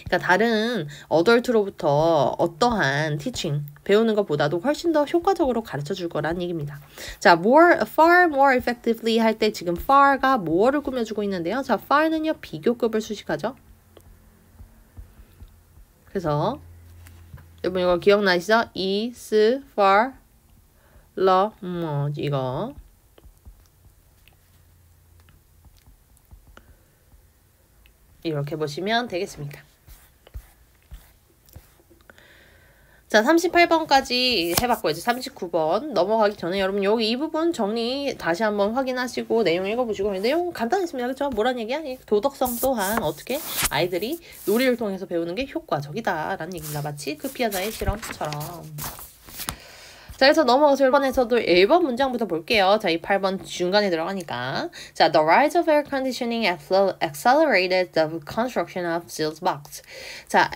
그러니까 다른 어덜트로부터 어떠한 teaching 배우는 것보다도 훨씬 더 효과적으로 가르쳐 줄 거란 얘기입니다. 자, far more effectively 할 때 지금 far가 more를 꾸며주고 있는데요. 자, far는요 비교급을 수식하죠. 그래서 여러분 이거 기억나시죠? is for 이거 이렇게 보시면 되겠습니다. 자, 38번까지 해봤고 이제 39번 넘어가기 전에 여러분 여기 이 부분 정리 다시 한번 확인하시고 내용 읽어보시고 내용 간단했습니다. 그렇죠? 뭐란 얘기야? 도덕성 또한 어떻게 아이들이 놀이를 통해서 배우는 게 효과적이다 라는 얘기입니다. 마치 그 피아노의 실험처럼. 자, 그래서 넘어가서 1번에서도 1번 문장부터 볼게요. 자, 이 8번 중간에 들어가니까. 자, the rise of air conditioning accelerated the construction of Seal's box. 자,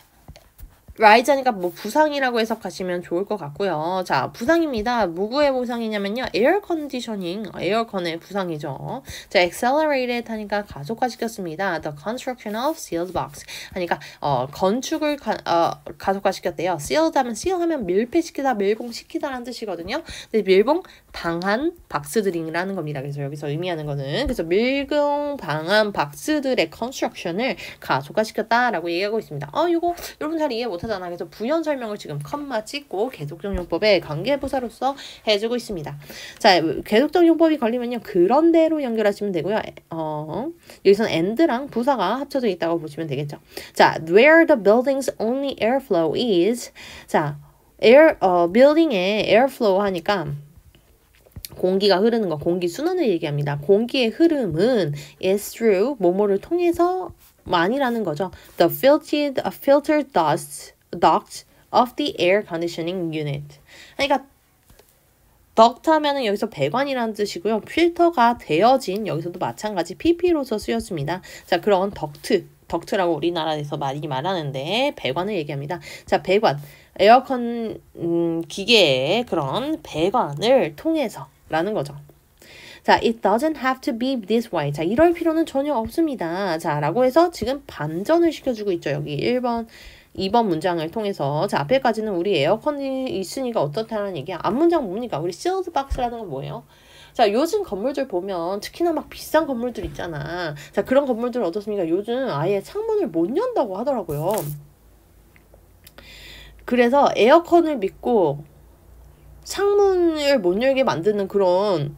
라이자니까 뭐 부상이라고 해석하시면 좋을 것 같고요. 자, 부상입니다. 누구의 부상이냐면요. 에어 컨디셔닝, 에어컨의 부상이죠. 자, accelerated 하니까 가속화시켰습니다. The construction of sealed box 하니까 건축을 가속화시켰대요. sealed 하면 seal 하면 밀폐시키다, 밀봉시키다라는 뜻이거든요. 근데 밀봉 방한 박스들이라는 겁니다. 그래서 여기서 의미하는 거는 그래서 밀봉 방한 박스들의 construction을 가속화시켰다라고 얘기하고 있습니다. 이거 여러분 잘 이해 못하잖아. 그래서 부연 설명을 지금 컴마 찍고 계속적 용법의 관계부사로서 해주고 있습니다. 자, 계속적 용법이 걸리면요. 그런 대로 연결하시면 되고요. 여기서는 and랑 부사가 합쳐져 있다고 보시면 되겠죠. 자, where the building's only airflow is. 자, building의 airflow 하니까 공기가 흐르는 거, 공기 순환을 얘기합니다. 공기의 흐름은 is through 뭐뭐를 통해서 만이라는 거죠. The filtered duct of the air conditioning unit. 그러니까 duct 하면은 여기서 배관이라는 뜻이고요. 필터가 되어진 여기서도 마찬가지 PP로서 쓰였습니다. 자, 그런 덕트라고 우리나라에서 많이 말하는데 배관을 얘기합니다. 자, 배관, 에어컨 기계의 그런 배관을 통해서 라는 거죠. 자, it doesn't have to be this way. 자, 이럴 필요는 전혀 없습니다. 자, 라고 해서 지금 반전을 시켜주고 있죠. 여기 2번 문장을 통해서. 자, 앞에까지는 우리 에어컨이 있으니까 어떻다는 얘기야. 앞 문장 뭡니까? 우리 sealed box라는 건 뭐예요? 자, 요즘 건물들 보면 특히나 막 비싼 건물들 있잖아. 자, 그런 건물들은 어떻습니까? 요즘 아예 창문을 못 연다고 하더라고요. 그래서 에어컨을 믿고 창문을 못 열게 만드는 그런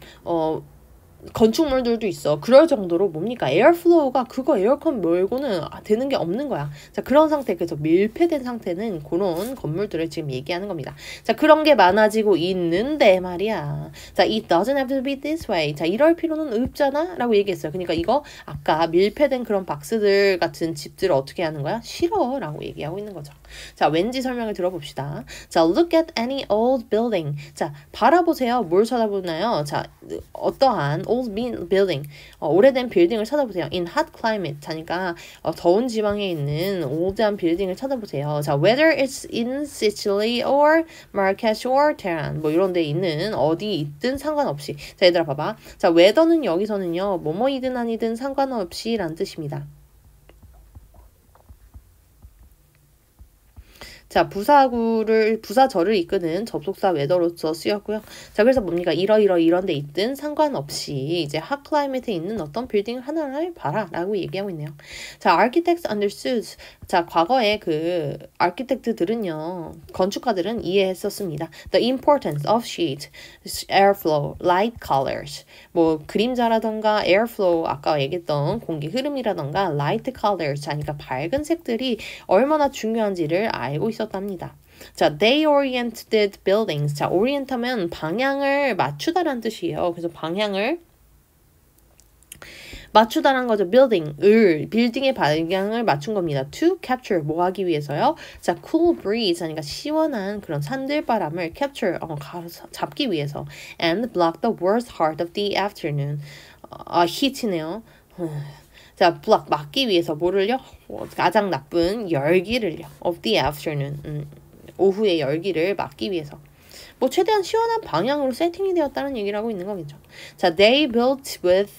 건축물들도 있어. 그럴 정도로 뭡니까? 에어플로우가 그거 에어컨 말고는 되는 게 없는 거야. 자, 그런 상태, 그래서 밀폐된 상태는 그런 건물들을 지금 얘기하는 겁니다. 자, 그런 게 많아지고 있는데 말이야. 자, it doesn't have to be this way. 자, 이럴 필요는 없잖아? 라고 얘기했어요. 그러니까 이거 아까 밀폐된 그런 박스들 같은 집들을 어떻게 하는 거야? 싫어 라고 얘기하고 있는 거죠. 자, 왠지 설명을 들어봅시다. 자, look at any old building. 자, 바라보세요. 뭘 쳐다보나요? 자, 어떠한 old building, 오래된 빌딩을 찾아보세요. in hot climate, 하니까 더운 지방에 있는 올드한 빌딩을 찾아보세요. 자, whether it's in Sicily or Marrakesh or Tehran, 뭐 이런 데 있는 어디 있든 상관없이. 자, 얘들아 봐봐. 자, whether는 여기서는요, 뭐뭐이든 아니든 상관없이 라는 뜻입니다. 자, 부사절을 이끄는 접속사 whether로서 쓰였고요. 자, 그래서 뭡니까? 이런 데 있든 상관없이 이제 핫 클라이밋에 있는 어떤 빌딩을 하나를 봐라 라고 얘기하고 있네요. 자, architects understood. 자, 과거에 그 아키텍트들은요, 건축가들은 이해했었습니다. The importance of sheet, airflow, light colors. 뭐 그림자라던가 airflow, 아까 얘기했던 공기 흐름이라던가 light colors, 그러니까 밝은 색들이 얼마나 중요한지를 알고 있었답니다. 자, they oriented buildings. 자, orient하면 방향을 맞추다라는 뜻이에요. 그래서 방향을 맞추다라는 거죠. 빌딩의 방향을 맞춘 겁니다. To capture, 뭐 하기 위해서요? 자, cool breeze, 하니까 시원한 그런 산들바람을 capture, 잡기 위해서. And block the worst heart of the afternoon. heat이네요. 자, block, 막기 위해서 뭐를요? 가장 나쁜 열기를요. of the afternoon. 오후의 열기를 막기 위해서. 뭐 최대한 시원한 방향으로 세팅이 되었다는 얘기를 하고 있는 거겠죠. 자, they built with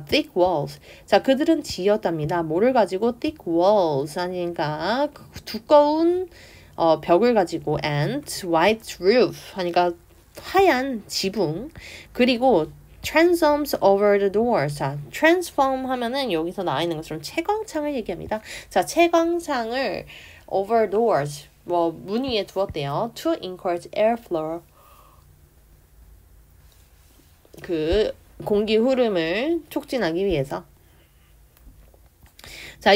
thick walls. 자, 그들은 지었답니다. 뭐를 가지고 thick walls 하니까 두꺼운 벽을 가지고 and white roof 하니까 하얀 지붕 그리고 transoms over the doors. 자, transform 하면은 여기서 나와 있는 것처럼 채광창을 얘기합니다. 자, 채광창을 over doors 뭐 문 위에 두었대요. To encourage airflow. 그 공기 흐름을 촉진하기 위해서. 자,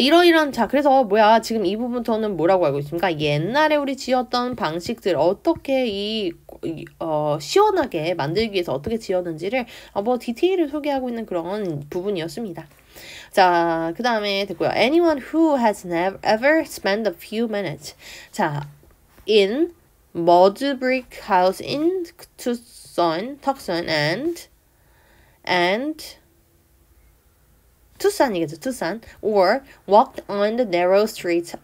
자, 그래서 뭐야, 지금 이 부분부터는 뭐라고 알고 있습니까? 옛날에 우리 지었던 방식들, 어떻게 시원하게 만들기 위해서 어떻게 지었는지를, 뭐, 디테일을 소개하고 있는 그런 부분이었습니다. 자, 그 다음에 됐고요. Anyone who has never ever spent a few minutes. 자, in mud brick house in Tucson, Tucson이겠죠, Tucson, or walked on the narrow streets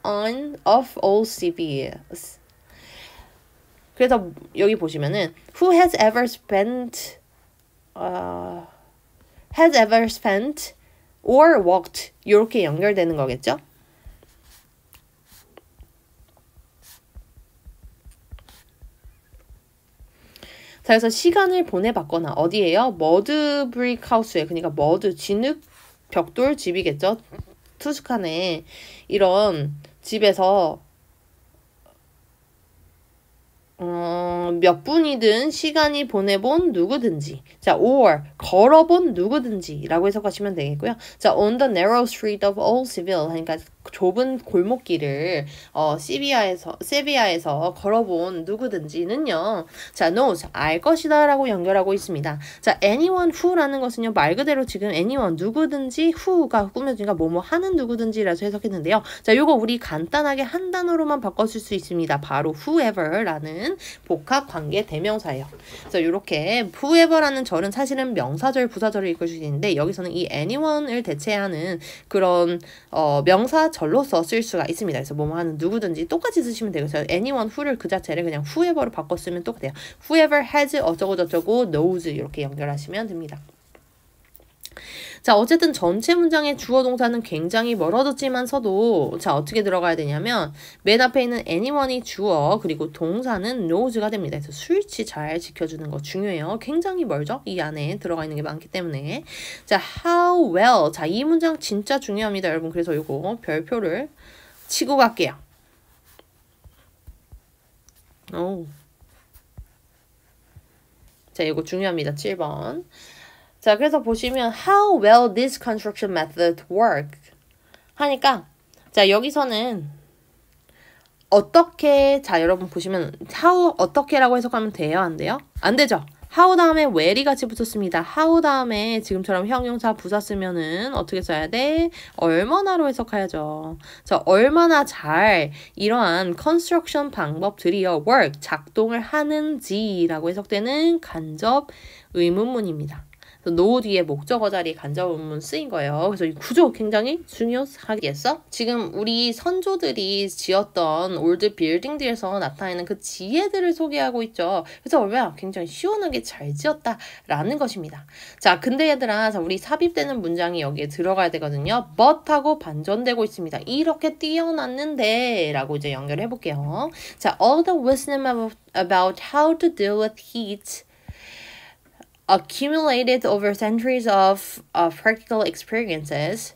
of old CBS. 그래서 여기 보시면은 who has ever spent or walked 이렇게 연결되는 거겠죠? 자, 그래서 시간을 보내봤거나 어디에요? 머드 브릭 하우스에, 그러니까 머드 진흙 벽돌 집이겠죠. 투스칸에 이런 집에서 몇 분이든 시간이 보내본 누구든지. 자, or 걸어본 누구든지 라고 해석하시면 되겠고요. 자, on the narrow street of old Seville 하니까 좁은 골목길을 세비야에서 걸어본 누구든지는요. 자, knows 알 것이다 라고 연결하고 있습니다. 자, anyone who라는 것은요. 말 그대로 지금 anyone 누구든지 who가 꾸며지니까 뭐뭐 하는 누구든지라서 해석했는데요. 자, 요거 우리 간단하게 한 단어로만 바꿔줄 수 있습니다. 바로 whoever라는 복합 관계 대명사예요. 그래서 이렇게 whoever라는 절은 사실은 명사절, 부사절을 읽을 수 있는데 여기서는 이 anyone을 대체하는 그런 명사절로서 쓸 수가 있습니다. 그래서 뭐뭐 하는 누구든지 똑같이 쓰시면 되고, 그래서 anyone who를 그 자체를 그냥 whoever로 바꿔 쓰면 똑같아요. whoever has 어쩌고 저쩌고 knows 이렇게 연결하시면 됩니다. 자, 어쨌든 전체 문장의 주어 동사는 굉장히 멀어졌지만서도 자, 어떻게 들어가야 되냐면 맨 앞에 있는 anyone이 주어, 그리고 동사는 knows가 됩니다. 그래서 스위치 잘 지켜주는 거 중요해요. 굉장히 멀죠? 이 안에 들어가 있는 게 많기 때문에. 자, how well. 자, 이 문장 진짜 중요합니다, 여러분. 그래서 이거 별표를 치고 갈게요. 자, 이거 중요합니다. 7번. 자, 그래서 보시면 how well this construction method work 하니까 자, 여기서는 어떻게, 자, 여러분 보시면 how 어떻게라고 해석하면 돼요? 안 돼요? 안 되죠? how 다음에 well이 같이 붙었습니다. how 다음에 지금처럼 형용사 부사 쓰면은 어떻게 써야 돼? 얼마나로 해석해야죠. 자, 얼마나 잘 이러한 컨스트럭션 방법들이요. work, 작동을 하는지라고 해석되는 간접 의문문입니다. 노 뒤에 목적어 자리 간접 의문 쓰인 거예요. 그래서 이 구조 굉장히 중요하겠어? 지금 우리 선조들이 지었던 올드 빌딩들에서 나타내는 그 지혜들을 소개하고 있죠. 그래서 얼마나 굉장히 시원하게 잘 지었다라는 것입니다. 자, 근데 얘들아, 자, 우리 삽입되는 문장이 여기에 들어가야 되거든요. but 하고 반전되고 있습니다. 이렇게 띄어놨는데 라고 이제 연결해 볼게요. 자, all the wisdom about how to deal with heat accumulated over centuries of practical experiences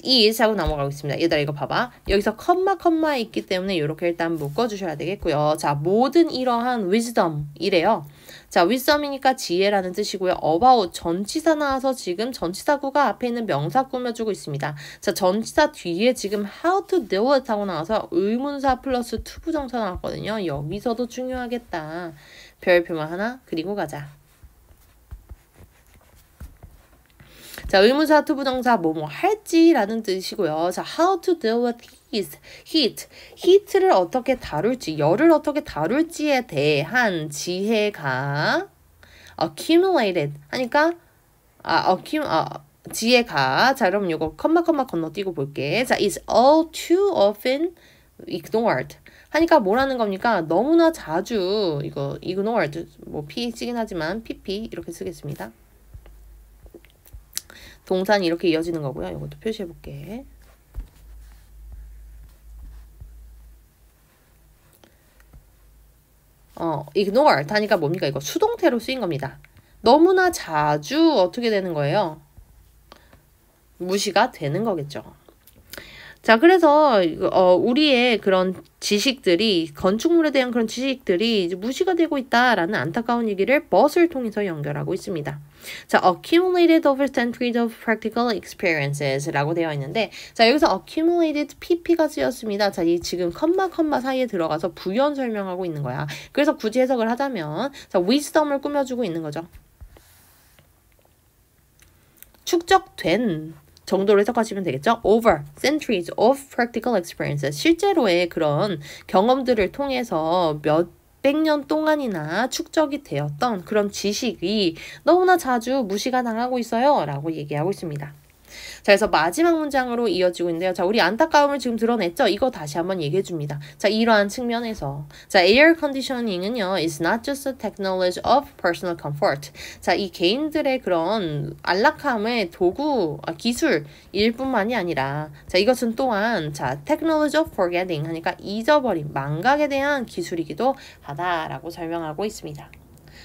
is 하고 넘어가고 있습니다. 얘들아, 이거 봐봐. 여기서 컴마 있기 때문에 이렇게 일단 묶어주셔야 되겠고요. 자, 모든 이러한 wisdom 이래요. 자, wisdom이니까 지혜라는 뜻이고요. about 전치사 나와서 지금 전치사구가 앞에 있는 명사 꾸며주고 있습니다. 자, 전치사 뒤에 지금 how to deal with 하고 나와서 의문사 플러스 투부정사 나왔거든요. 여기서도 중요하겠다. 별표만 하나 그리고 가자. 자, 의문사 투부정사 뭐뭐 할지라는 뜻이고요. 자, how to deal with heat를 어떻게 다룰지, 열을 어떻게 다룰지에 대한 지혜가 accumulated 하니까 지혜가, 자, 그럼 이거 컴마 건너뛰고 볼게. 자, is all too often ignored 하니까 뭐라는 겁니까? 너무나 자주, 이거 ignored 뭐 p 쓰긴 하지만 pp 이렇게 쓰겠습니다. 동사는 이렇게 이어지는 거고요. 이것도 표시해 볼게. ignored 하니까 뭡니까? 이거 수동태로 쓰인 겁니다. 너무나 자주 어떻게 되는 거예요? 무시가 되는 거겠죠. 자, 그래서 우리의 그런 지식들이 건축물에 대한 그런 지식들이 이제 무시가 되고 있다라는 안타까운 얘기를 but을 통해서 연결하고 있습니다. 자, accumulated over centuries of practical experiences라고 되어 있는데, 자, 여기서 accumulated pp가 쓰였습니다. 자, 이 지금 컴마 사이에 들어가서 부연 설명하고 있는 거야. 그래서 굳이 해석을 하자면, 자, wisdom을 꾸며주고 있는 거죠. 축적된 정도로 해석하시면 되겠죠? Over centuries of practical experiences. 실제로의 그런 경험들을 통해서 몇백 년 동안이나 축적이 되었던 그런 지식이 너무나 자주 무시가 당하고 있어요. 라고 얘기하고 있습니다. 자, 그래서 마지막 문장으로 이어지고 있는데요. 자, 우리 안타까움을 지금 드러냈죠? 이거 다시 한번 얘기해 줍니다. 자, 이러한 측면에서. 자, air conditioning은요, is not just a technology of personal comfort. 자, 이 개인들의 그런 안락함의 도구, 기술일 뿐만이 아니라, 자, 이것은 또한, 자, technology of forgetting 하니까 잊어버림, 망각에 대한 기술이기도 하다라고 설명하고 있습니다.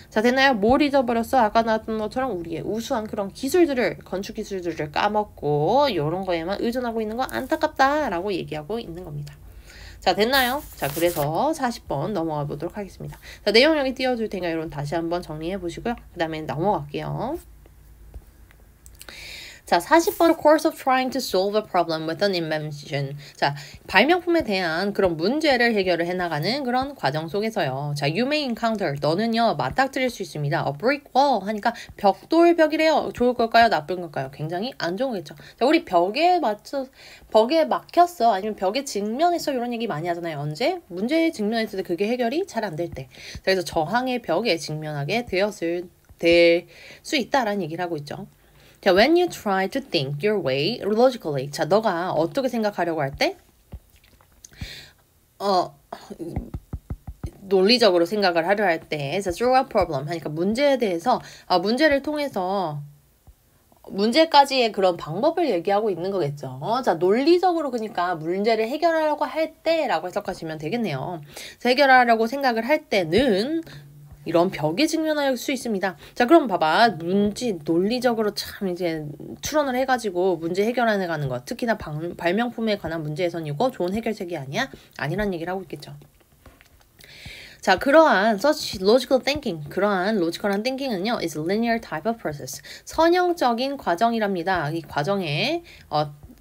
자, 됐나요? 뭘 잊어버렸어? 아까 나왔던 것처럼 우리의 우수한 그런 기술들을, 건축 기술들을 까먹고 이런 거에만 의존하고 있는 거 안타깝다라고 얘기하고 있는 겁니다. 자, 됐나요? 자, 그래서 40번 넘어가 보도록 하겠습니다. 자, 내용 여기 띄워줄 테니까 여러분 다시 한번 정리해 보시고요. 그 다음에 넘어갈게요. 자, 40번 course of trying to solve a problem with an invention. 자, 발명품에 대한 그런 문제를 해결을 해나가는 그런 과정 속에서요. 자, you may encounter. 너는요, 맞닥뜨릴 수 있습니다. a brick wall 하니까 벽돌벽이래요. 좋을 걸까요? 나쁜 걸까요? 굉장히 안 좋은 거겠죠. 자, 우리 벽에 막혔어. 아니면 벽에 직면했어. 이런 얘기 많이 하잖아요. 언제? 문제에 직면했을 때 그게 해결이 잘 안 될 때. 자, 그래서 저항의 벽에 직면하게 될 수 있다라는 얘기를 하고 있죠. 자, when you try to think your way logically. 자, 너가 어떻게 생각하려고 할 때, 논리적으로 생각을 하려 할 때, through a problem 하니까 문제에 대해서, 문제를 통해서, 문제까지의 그런 방법을 얘기하고 있는 거겠죠. 자, 논리적으로 그러니까 문제를 해결하려고 할 때라고 해석하시면 되겠네요. 자, 해결하려고 생각을 할 때는, 이런 벽에 직면할 수 있습니다. 자, 그럼 봐봐. 논리적으로 참 이제 추론을 해가지고 문제 해결해 가는 것. 특히나 발명품에 관한 문제에선 이거 좋은 해결책이 아니야? 아니란 얘기를 하고 있겠죠. 자, 그러한 such logical thinking, 그러한 로지컬한 thinking은요, is a linear type of process. 선형적인 과정이랍니다. 이 과정에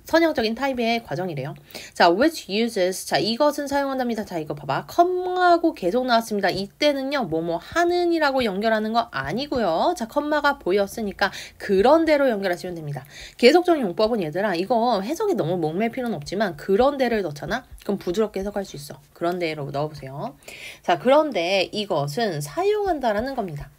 선형적인 타입의 과정이래요. 자, which uses. 자, 이것은 사용한답니다. 자, 이거 봐봐. 컴마하고 계속 나왔습니다. 이때는요, 뭐뭐 하는이라고 연결하는 거 아니고요. 자, 컴마가 보였으니까 그런 대로 연결하시면 됩니다. 계속적인 용법은 얘들아, 이거 해석이 너무 목맬 필요는 없지만 그런 대를 넣잖아? 그럼 부드럽게 해석할 수 있어. 그런 대로 넣어보세요. 자, 그런데 이것은 사용한다라는 겁니다.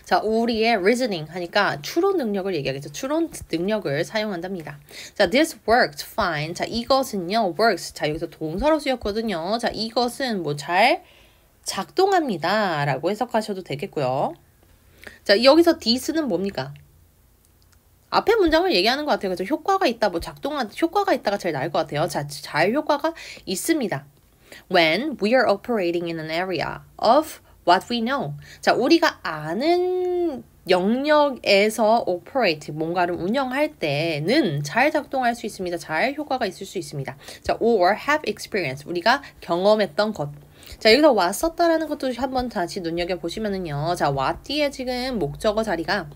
자, 우리의 reasoning 하니까 추론 능력을 얘기하겠죠. 추론 능력을 사용한답니다. 자, this worked fine. 자, 이것은요, works. 자, 여기서 동사로 쓰였거든요. 자, 이것은 뭐 잘 작동합니다. 라고 해석하셔도 되겠고요. 자, 여기서 this는 뭡니까? 앞에 문장을 얘기하는 것 같아요. 그래서 효과가 있다, 뭐 효과가 있다가 제일 나을 것 같아요. 자, 잘 효과가 있습니다. When we are operating in an area of what we know. 자, 우리가 아는 영역에서 operate, 뭔가를 운영할 때는 잘 작동할 수 있습니다. 잘 효과가 있을 수 있습니다. 자, or have experience. 우리가 경험했던 것. 자, 여기서 what 썼다라는 것도 한번 다시 눈여겨보시면은요. 자, what 뒤에 지금 목적어 자리가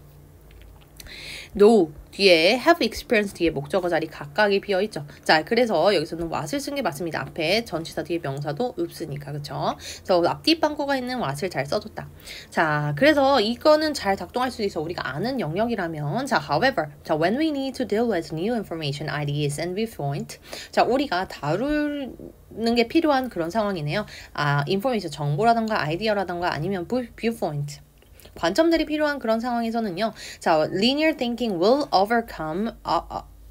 know 뒤에 have experience 뒤에 목적어 자리 각각이 비어있죠. 자, 그래서 여기서는 what을 쓴 게 맞습니다. 앞에 전치사 뒤에 명사도 없으니까, 그쵸? 그래서 앞뒤 빵꾸가 있는 what을 잘 써줬다. 자, 그래서 이거는 잘 작동할 수도 있어. 우리가 아는 영역이라면. 자, however, 자, when we need to deal with new information, ideas, and viewpoint. 자, 우리가 다루는 게 필요한 그런 상황이네요. information, 정보라던가 아이디어라던가 아니면 viewpoint. 관점들이 필요한 그런 상황에서는요. 자, linear thinking will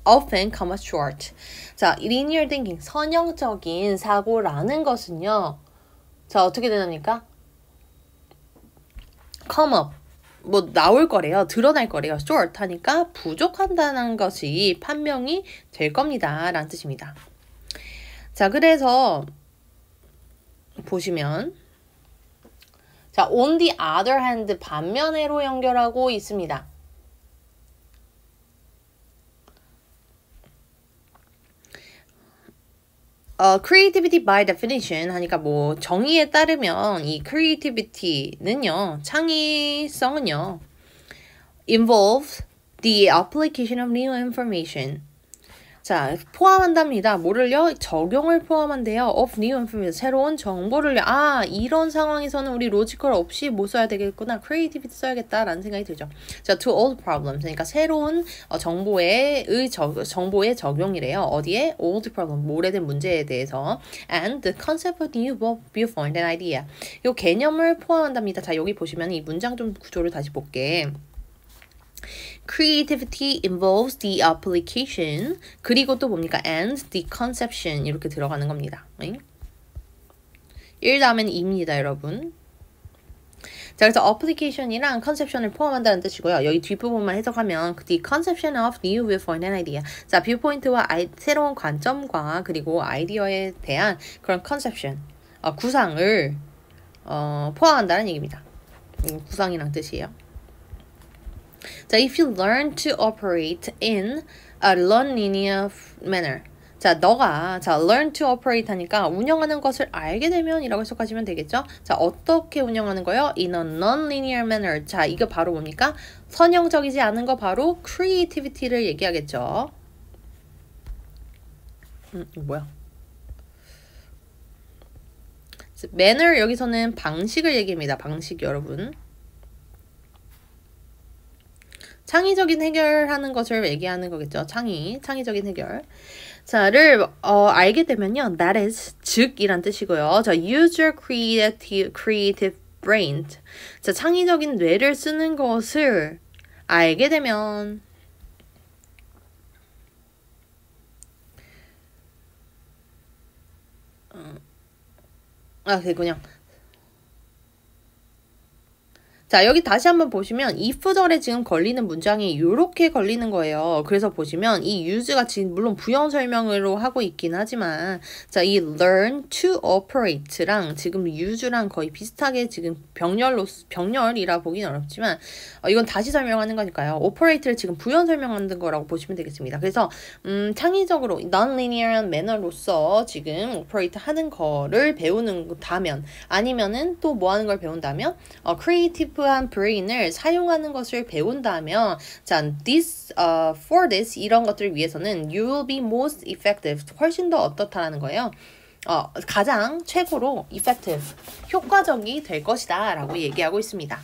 often come up short. 자, linear thinking, 선형적인 사고라는 것은요. 자, 어떻게 되답니까? come up, 뭐 나올 거래요. 드러날 거래요. short 하니까 부족한다는 것이 판명이 될 겁니다. 라는 뜻입니다. 자, 그래서 보시면 자, on the other hand, 반면에로 연결하고 있습니다. creativity by definition 하니까 뭐 정의에 따르면 이 creativity는요, 창의성은요, involves the application of new information. 자, 포함한답니다. 뭐를요? 적용을 포함한대요. of new information. 새로운 정보를요. 아, 이런 상황에서는 우리 로지컬 없이 뭐 써야 되겠구나. creativity 써야겠다라는 생각이 들죠. 자, to old problems. 그러니까 새로운 정보의 적용이래요. 어디에? old problem. 오래된 문제에 대해서. and the concept of new viewpoint and idea. 이 개념을 포함한답니다. 자, 여기 보시면 이 문장 좀 구조를 다시 볼게. Creativity involves the application. 그리고 또 뭡니까? And the conception. 이렇게 들어가는 겁니다. 1 다음엔 2입니다, 여러분. 자, 그래서 application이랑 conception을 포함한다는 뜻이고요. 여기 뒷부분만 해석하면 the conception of new viewpoint and idea. 자, viewpoint와 새로운 관점과 그리고 아이디어에 대한 그런 conception, 구상을 포함한다는 얘기입니다. 구상이란 뜻이에요. 자, if you learn to operate in a non-linear manner. 자, 너가 learn to operate 하니까 운영하는 것을 알게 되면 이라고 해석하시면 되겠죠? 자, 어떻게 운영하는 거요? In a non-linear manner. 자, 이거 바로 뭡니까? 선형적이지 않은 거 바로 creativity를 얘기하겠죠. 뭐야? manner 여기서는 방식을 얘기합니다. 방식 여러분. 창의적인 해결하는 것을 얘기하는 거겠죠. 창의적인 해결. 자를 알게 되면요. That is, 즉이란 뜻이고요. 자, use your creative brain. 자, 창의적인 뇌를 쓰는 것을 알게 되면 그냥 자, 여기 다시 한번 보시면 if절에 지금 걸리는 문장이 이렇게 걸리는 거예요. 그래서 보시면 이 use가 지금 물론 부연 설명으로 하고 있긴 하지만 자, 이 learn to operate랑 지금 use랑 거의 비슷하게 지금 병렬이라 보긴 어렵지만 이건 다시 설명하는 거니까요. operate를 지금 부연 설명하는 거라고 보시면 되겠습니다. 그래서 창의적으로 non-linear manner로서 지금 operate 하는 거를 배우는다면 아니면은 또 뭐 하는 걸 배운다면 creative 한 brain을 사용하는 것을 배운다면 자, for this 이런 것들을 위해서는 you will be most effective 훨씬 더 어떻다라는 거예요. 가장 최고로 effective 효과적이 될 것이다 라고 얘기하고 있습니다.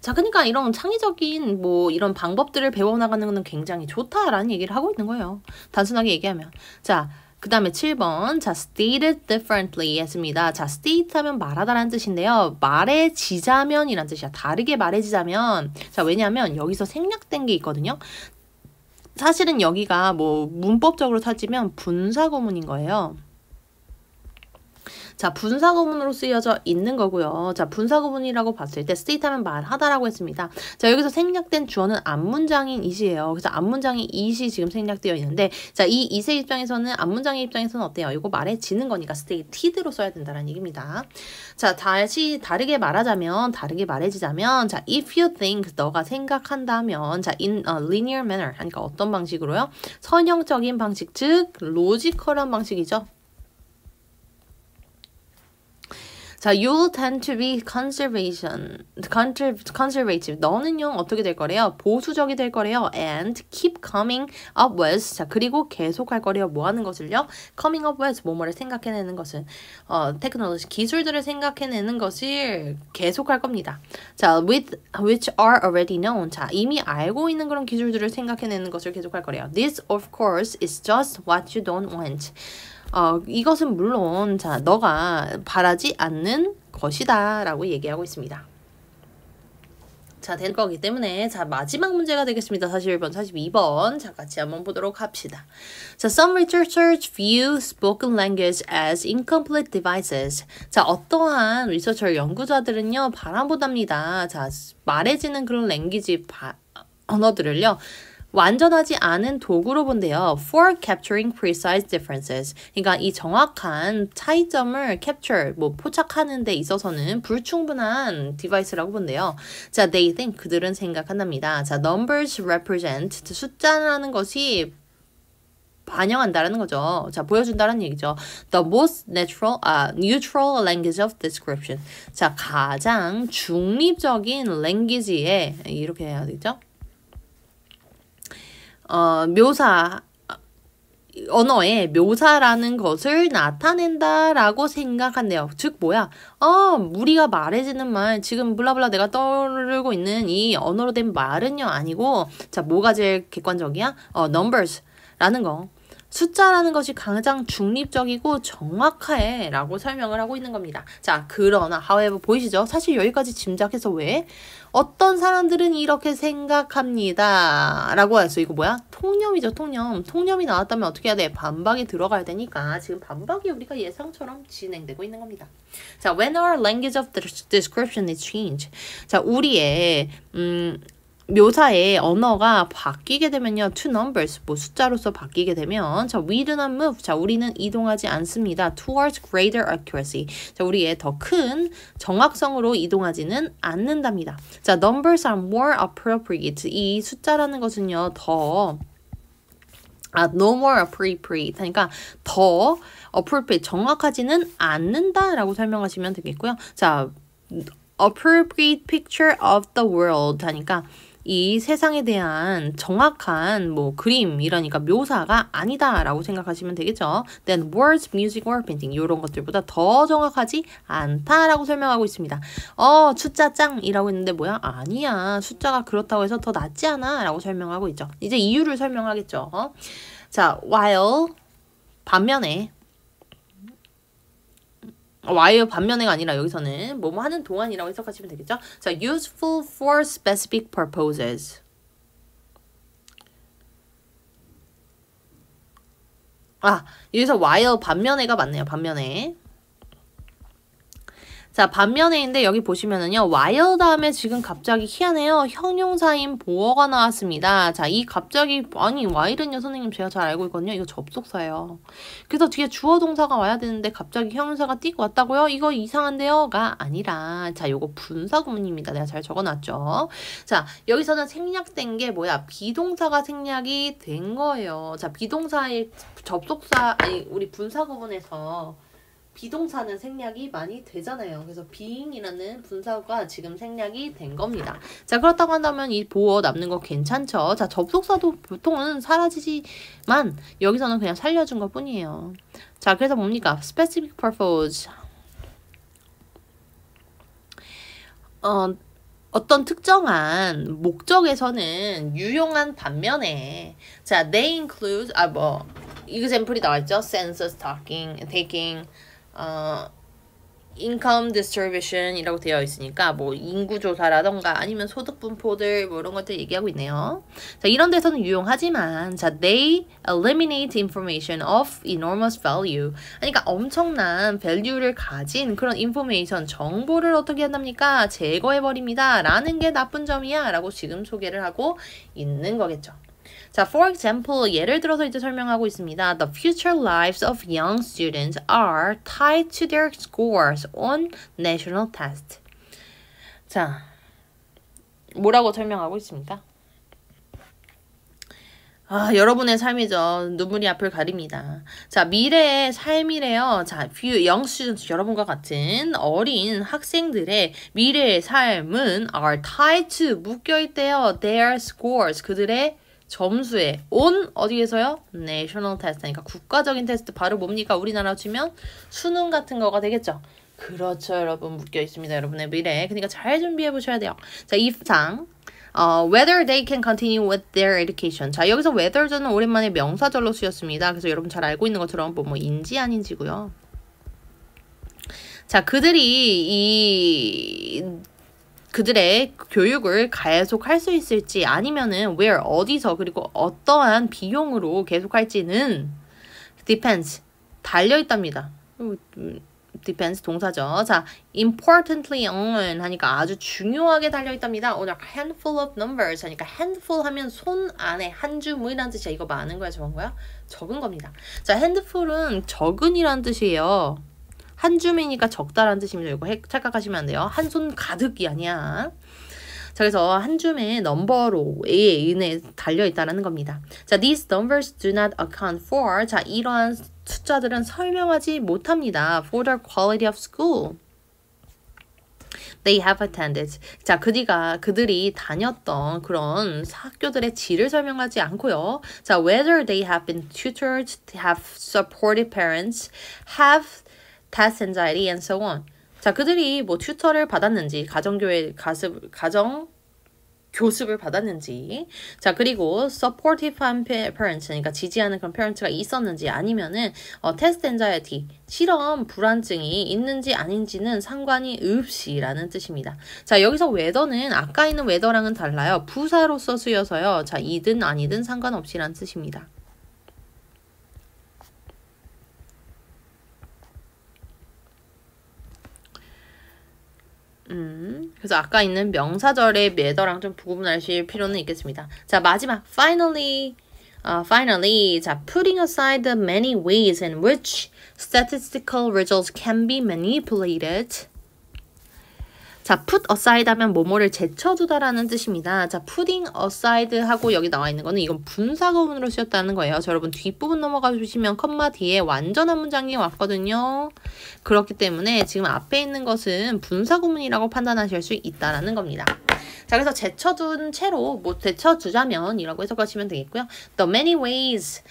자, 그러니까 이런 창의적인 뭐 이런 방법들을 배워나가는 것은 굉장히 좋다라는 얘기를 하고 있는 거예요. 단순하게 얘기하면. 자, 그 다음에 7번. 자, stated differently 했습니다. 자, state 하면 말하다라는 뜻인데요. 말해지자면 이란 뜻이야. 다르게 말해지자면. 자, 왜냐하면 여기서 생략된 게 있거든요. 사실은 여기가 뭐 문법적으로 따지면 분사구문인 거예요. 자, 분사구문으로 쓰여져 있는 거고요. 자, 분사구문이라고 봤을 때 state 하면 말하다라고 했습니다. 자, 여기서 생략된 주어는 앞문장인 it이에요. 그래서 앞문장인 it이 지금 생략되어 있는데 자, 이 it의 입장에서는 앞문장의 입장에서는 어때요? 이거 말해지는 거니까 stated로 써야 된다는 얘기입니다. 자, 다시 다르게 말하자면 다르게 말해지자면 자, if you think 너가 생각한다면 자, in a linear manner 하니까 어떤 방식으로요? 선형적인 방식, 즉 로지컬한 방식이죠. 자, you'll tend to be conservative. 너는요, 어떻게 될 거래요? 보수적이 될 거래요. And keep coming up with. 자, 그리고 계속할 거래요. 뭐 하는 것을요? coming up with. 뭐뭐를 생각해내는 것은, 테크놀로지, 기술들을 생각해내는 것을 계속할 겁니다. 자, with which are already known. 자, 이미 알고 있는 그런 기술들을 생각해내는 것을 계속할 거래요. This, of course, is just what you don't want. 이것은 물론 자, 너가 바라지 않는 것이다 라고 얘기하고 있습니다. 자, 될 거기 때문에 자, 마지막 문제가 되겠습니다. 41번, 42번. 자, 같이 한번 보도록 합시다. 자, some researchers view spoken language as incomplete devices. 자, 어떠한 리서처 연구자들은요, 바라보답니다. 자, 말해지는 그런 랭귀지 언어들을요, 완전하지 않은 도구로 본대요. For capturing precise differences. 그러니까 이 정확한 차이점을 capture, 뭐 포착하는 데 있어서는 불충분한 디바이스라고 본대요. 자, they think, 그들은 생각한답니다. 자, numbers represent, 숫자라는 것이 반영한다라는 거죠. 자, 보여준다는 얘기죠. The most neutral language of description. 자, 가장 중립적인 language에 이렇게 해야 되죠. 언어의 묘사라는 것을 나타낸다라고 생각한대요. 즉 뭐야? 우리가 말해지는 말 지금 블라블라 내가 떠오르고 있는 이 언어로 된 말은요 아니고 자 뭐가 제일 객관적이야? numbers라는 거. 숫자라는 것이 가장 중립적이고 정확해 라고 설명을 하고 있는 겁니다. 자, 그러나 however 보이시죠? 사실 여기까지 짐작해서 왜? 어떤 사람들은 이렇게 생각합니다 라고 했어. 이거 뭐야? 통념이죠. 통념이 나왔다면 어떻게 해야 돼? 반박이 들어가야 되니까 지금 반박이 우리가 예상처럼 진행되고 있는 겁니다. 자, when our language of description is changed. 자, 우리의 묘사의 언어가 바뀌게 되면요. to numbers, 뭐 숫자로서 바뀌게 되면 자, we do not move. 자, 우리는 이동하지 않습니다. towards greater accuracy. 자, 우리의 더 큰 정확성으로 이동하지는 않는답니다. 자, numbers are more appropriate. 이 숫자라는 것은요. no more appropriate. 그러니까 더 appropriate, 정확하지는 않는다라고 설명하시면 되겠고요. 자, appropriate picture of the world 하니까 이 세상에 대한 정확한 뭐 그림 이러니까 묘사가 아니다라고 생각하시면 되겠죠. Then words, music or painting 이런 것들보다 더 정확하지 않다라고 설명하고 있습니다. 숫자 짱이라고 했는데 뭐야? 아니야. 숫자가 그렇다고 해서 더 낫지 않아 라고 설명하고 있죠. 이제 이유를 설명하겠죠. 자, while 반면에가 아니라 여기서는 뭐뭐 하는 동안이라고 해석하시면 되겠죠. 자, useful for specific purposes. 여기서 while 반면에가 맞네요. 반면에. 자, 반면에인데 여기 보시면은요. while 다음에 지금 갑자기 희한해요. 형용사인 보어가 나왔습니다. 자, 이 갑자기 while은요 선생님 제가 잘 알고 있거든요. 이거 접속사예요. 그래서 뒤에 주어 동사가 와야 되는데 갑자기 형용사가 띄고 왔다고요? 이거 이상한데요가 아니라 자, 요거 분사 구문입니다. 내가 잘 적어놨죠. 자, 여기서는 생략된 게 뭐야? 비동사가 생략이 된 거예요. 자, 비동사의 접속사 우리 분사 구문에서 비동사는 생략이 많이 되잖아요. 그래서 being이라는 분사가 지금 생략이 된 겁니다. 자, 그렇다고 한다면 이 보어 남는 거 괜찮죠? 자, 접속사도 보통은 사라지지만 여기서는 그냥 살려준 것 뿐이에요. 자, 그래서 뭡니까? specific purpose. 어떤 특정한 목적에서는 유용한 반면에 자, they include example이 나와있죠. census taking income distribution 이라고 되어 있으니까 뭐 인구조사라던가 아니면 소득분포들 뭐 이런 것들 얘기하고 있네요. 자, 이런 데서는 유용하지만 자, they eliminate information of enormous value. 그러니까 엄청난 value를 가진 그런 information, 정보를 어떻게 한답니까? 제거해버립니다. 라는 게 나쁜 점이야. 라고 지금 소개를 하고 있는 거겠죠. 자, for example, 예를 들어서 이제 설명하고 있습니다. The future lives of young students are tied to their scores on national test. 자, 뭐라고 설명하고 있습니까? 여러분의 삶이죠. 눈물이 앞을 가립니다. 자, 미래의 삶이래요. 자, young students, 여러분과 같은 어린 학생들의 미래의 삶은 are tied to, 묶여있대요. Their scores, 그들의 점수에 on 어디에서요? national test. 그러니까 국가적인 테스트 바로 뭡니까? 우리나라로 치면 수능 같은 거가 되겠죠. 그렇죠, 여러분. 묶여 있습니다. 여러분의 미래. 그러니까 잘 준비해 보셔야 돼요. 자, 이 상 whether they can continue with their education. 자, 여기서 whether는 오랜만에 명사절로 쓰였습니다. 그래서 여러분 잘 알고 있는 것처럼 뭐 인지 아닌지고요. 자, 그들의 교육을 계속할 수 있을지 아니면은 where 어디서 그리고 어떠한 비용으로 계속할지는 depends 달려있답니다. depends 동사죠. 자, importantly on 하니까 아주 중요하게 달려있답니다. on a handful of numbers 하니까 handful 하면 손 안에 한 주무이라는 뜻이야. 이거 많은 거야, 적은 거야? 적은 겁니다. 자, handful은 적은이라는 뜻이에요. 한 줌이니까 적다라는 뜻입니다. 이거 착각하시면 안 돼요. 한 손 가득이 아니야. 자, 그래서 한 줌의 넘버로에 은해 달려있다라는 겁니다. 자, these numbers do not account for. 자, 이러한 숫자들은 설명하지 못합니다. for the quality of school they have attended. 자, 그들이 다녔던 그런 학교들의 질을 설명하지 않고요. 자, whether they have been tutored, have supported parents, have test anxiety, and so on. 자, 그들이 뭐 튜터를 받았는지, 가정 교습을 받았는지, 자, 그리고 supportive parents, 그러니까 지지하는 그런 parents가 있었는지, 아니면은 test anxiety, 실험 불안증이 있는지 아닌지는 상관이 없이라는 뜻입니다. 자, 여기서 whether는 아까 있는 whether랑은 달라요. 부사로서 쓰여서요. 자, 이든 아니든 상관없이라는 뜻입니다. 그래서 아까 있는 명사절의 whether랑 좀 구분하실 필요는 있겠습니다. 자, 마지막 finally, 자, putting aside the many ways in which statistical results can be manipulated. 자, put aside 하면 뭐뭐를 제쳐두다라는 뜻입니다. 자, putting aside 하고 여기 나와 있는 거는 이건 분사구문으로 쓰였다는 거예요. 자, 여러분 뒷부분 넘어가 주시면 컴마 뒤에 완전한 문장이 왔거든요. 그렇기 때문에 지금 앞에 있는 것은 분사구문이라고 판단하실 수 있다라는 겁니다. 자, 그래서 제쳐둔 채로 뭐 제쳐두자면 이라고 해석하시면 되겠고요. The many ways,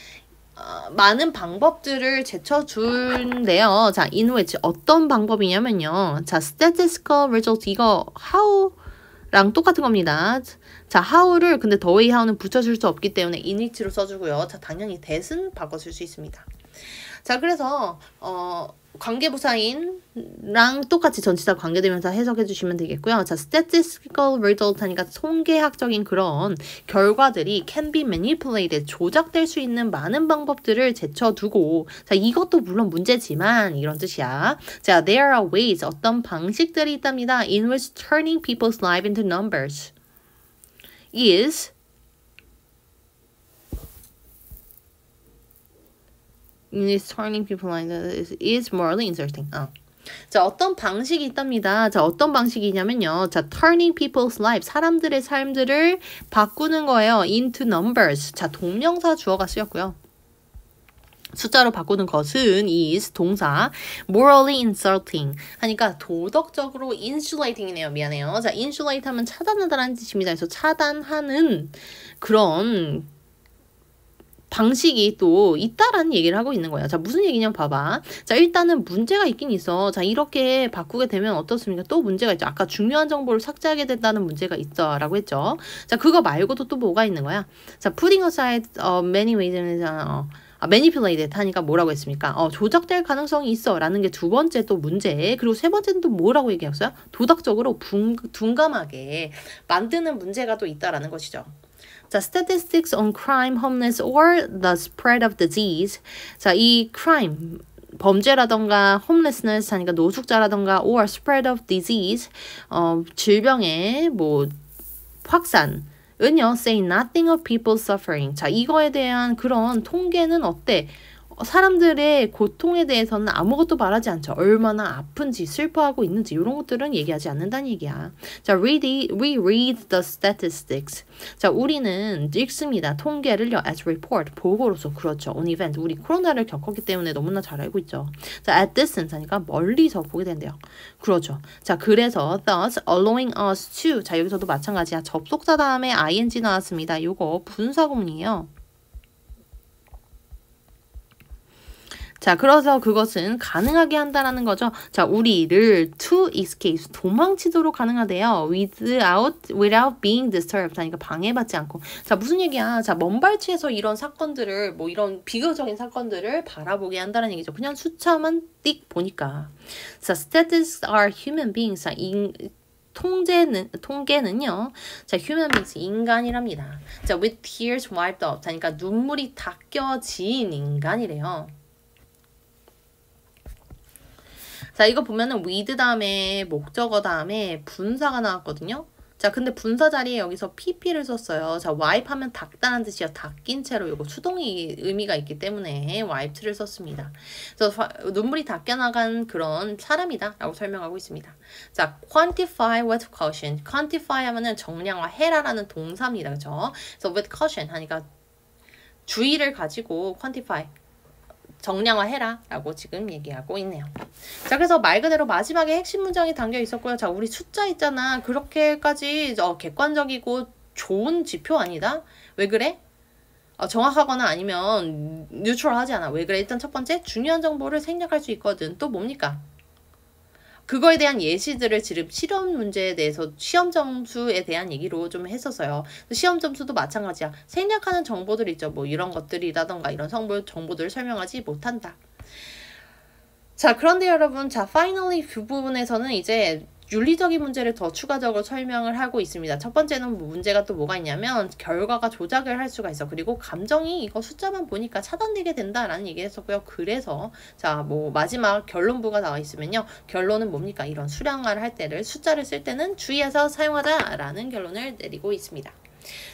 많은 방법들을 제쳐준대요. 자, in which 어떤 방법이냐면요. 자, statistical result 이거 how랑 똑같은 겁니다. 자, how를 근데 the way how는 붙여줄 수 없기 때문에 in which로 써주고요. 자, 당연히 that은 바꿔줄 수 있습니다. 자, 그래서 관계부사인랑 똑같이 전치사 관계대명사 해석해 주시면 되겠고요. 자, statistical result 하니까 통계학적인 그런 결과들이 can be manipulated, 조작될 수 있는 많은 방법들을 제쳐두고, 자, 이것도 물론 문제지만 이런 뜻이야. 자, there are ways, 어떤 방식들이 있답니다. in which turning people's life into numbers is turning people is morally insulting. 자, 어떤 방식이 있답니다. 자, 어떤 방식이냐면요. 자, turning people's lives, 사람들의 삶들을 바꾸는 거예요. into numbers. 자, 동명사 주어가 쓰였고요. 숫자로 바꾸는 것은 is 동사 morally insulting 하니까 도덕적으로 insulating이네요. 미안해요. 자, insulate 하면 차단하다라는 뜻입니다. 그래서 차단하는 그런 방식이 또 있다라는 얘기를 하고 있는 거야. 자, 무슨 얘기냐면 봐봐. 자, 일단은 문제가 있긴 있어. 자, 이렇게 바꾸게 되면 어떻습니까? 또 문제가 있죠. 아까 중요한 정보를 삭제하게 된다는 문제가 있다라고 했죠. 자, 그거 말고도 또 뭐가 있는 거야? 자, putting aside many ways manipulated 하니까 뭐라고 했습니까? 조작될 가능성이 있어 라는 게 두 번째 또 문제. 그리고 세 번째는 또 뭐라고 얘기했어요? 도덕적으로 둔감하게 만드는 문제가 또 있다라는 것이죠. 자, statistics on crime, homeless, or the spread of disease. 자, 이 crime, 범죄라던가 homelessness 하니까 노숙자라던가 or spread of disease, 질병의 뭐 확산은요, say nothing of people suffering. 자, 이거에 대한 그런 통계는 어때? 사람들의 고통에 대해서는 아무것도 말하지 않죠. 얼마나 아픈지 슬퍼하고 있는지 이런 것들은 얘기하지 않는다는 얘기야. 자, we read the statistics. 자, 우리는 읽습니다. 통계를요. as report, 보고로서. 그렇죠. on event. 우리 코로나를 겪었기 때문에 너무나 잘 알고 있죠. 자, at distance 하니까 멀리서 보게 된대요. 그렇죠. 자, 그래서 thus allowing us to. 자, 여기서도 마찬가지야. 접속사 다음에 ing 나왔습니다. 요거 분사구문이에요. 자, 그래서 그것은 가능하게 한다라는 거죠. 자, 우리를 to escape, 도망치도록 가능하대요. without being disturbed 하니까 방해받지 않고. 자, 무슨 얘기야? 자, 먼발치에서 이런 사건들을, 뭐 이런 비극적인 사건들을 바라보게 한다는 얘기죠. 그냥 숫자만 띡 보니까. 자, statistics are human beings. 자, 통계는요. 자, human beings, 인간이랍니다. 자, with tears wiped up. 그러니까 눈물이 닦여진 인간이래요. 자, 이거 보면은 with 다음에 목적어 다음에 분사가 나왔거든요. 자, 근데 분사 자리에 여기서 pp를 썼어요. 자, wipe 하면 닦다는 뜻이요. 닦인 채로 이거 수동이 의미가 있기 때문에 wiped를 썼습니다. 그래서 눈물이 닦여나간 그런 사람이다 라고 설명하고 있습니다. 자, quantify with caution. quantify 하면은 정량화해라라는 동사입니다. 그죠? 그래서 with caution 하니까 주의를 가지고 quantify 정량화해라 라고 지금 얘기하고 있네요. 자, 그래서 말 그대로 마지막에 핵심 문장이 담겨 있었고요. 자, 우리 숫자 있잖아. 그렇게까지 객관적이고 좋은 지표 아니다? 왜 그래? 정확하거나 아니면 뉴트럴하지 않아. 왜 그래? 일단 첫 번째, 중요한 정보를 생략할 수 있거든. 또 뭡니까? 그거에 대한 예시들을 지금 실험 문제에 대해서 시험 점수에 대한 얘기로 좀 했었어요. 시험 점수도 마찬가지야. 생략하는 정보들 있죠. 뭐 이런 것들이라던가 이런 정보들을 설명하지 못한다. 자, 그런데 여러분, 자, finally 그 부분에서는 이제 윤리적인 문제를 더 추가적으로 설명을 하고 있습니다. 첫 번째는 문제가 또 뭐가 있냐면 결과가 조작을 할 수가 있어. 그리고 감정이 이거 숫자만 보니까 차단되게 된다라는 얘기를 했었고요. 그래서 자, 뭐 마지막 결론부가 나와 있으면요. 결론은 뭡니까? 이런 수량화를 할 때를 숫자를 쓸 때는 주의해서 사용하자라는 결론을 내리고 있습니다.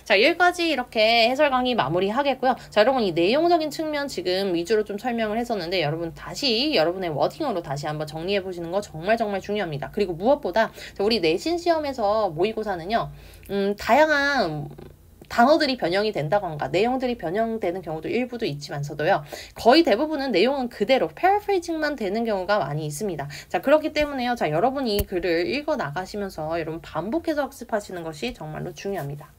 자, 여기까지 이렇게 해설 강의 마무리하겠고요. 자, 여러분 이 내용적인 측면 지금 위주로 좀 설명을 했었는데 여러분 다시 여러분의 워딩으로 다시 한번 정리해 보시는 거 정말 중요합니다. 그리고 무엇보다 우리 내신 시험에서 모의고사는요. 다양한 단어들이 변형이 된다던가 내용들이 변형되는 경우도 일부도 있지만서도요. 거의 대부분은 내용은 그대로 paraphrasing만 되는 경우가 많이 있습니다. 자, 그렇기 때문에요. 자, 여러분이 이 글을 읽어 나가시면서 여러분 반복해서 학습하시는 것이 정말로 중요합니다.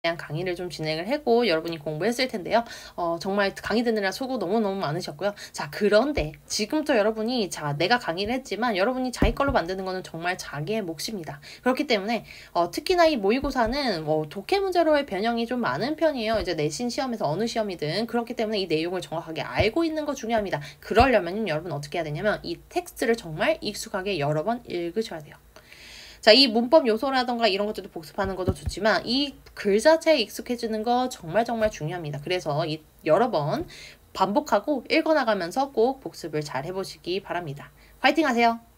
대한 강의를 좀 진행을 하고 여러분이 공부했을 텐데요. 정말 강의 듣느라 수고 너무너무 많으셨고요. 자, 그런데 지금부터 여러분이 자, 내가 강의를 했지만 여러분이 자기 걸로 만드는 거는 정말 자기의 몫입니다. 그렇기 때문에 특히나 이 모의고사는 독해 문제로의 변형이 좀 많은 편이에요. 이제 내신 시험에서 어느 시험이든 그렇기 때문에 이 내용을 정확하게 알고 있는 거 중요합니다. 그러려면 여러분 어떻게 해야 되냐면 이 텍스트를 정말 익숙하게 여러 번 읽으셔야 돼요. 자, 이 문법 요소라던가 이런 것들도 복습하는 것도 좋지만 이 글 자체에 익숙해지는 거 정말 중요합니다. 그래서 여러 번 반복하고 읽어나가면서 꼭 복습을 잘 해보시기 바랍니다. 화이팅 하세요!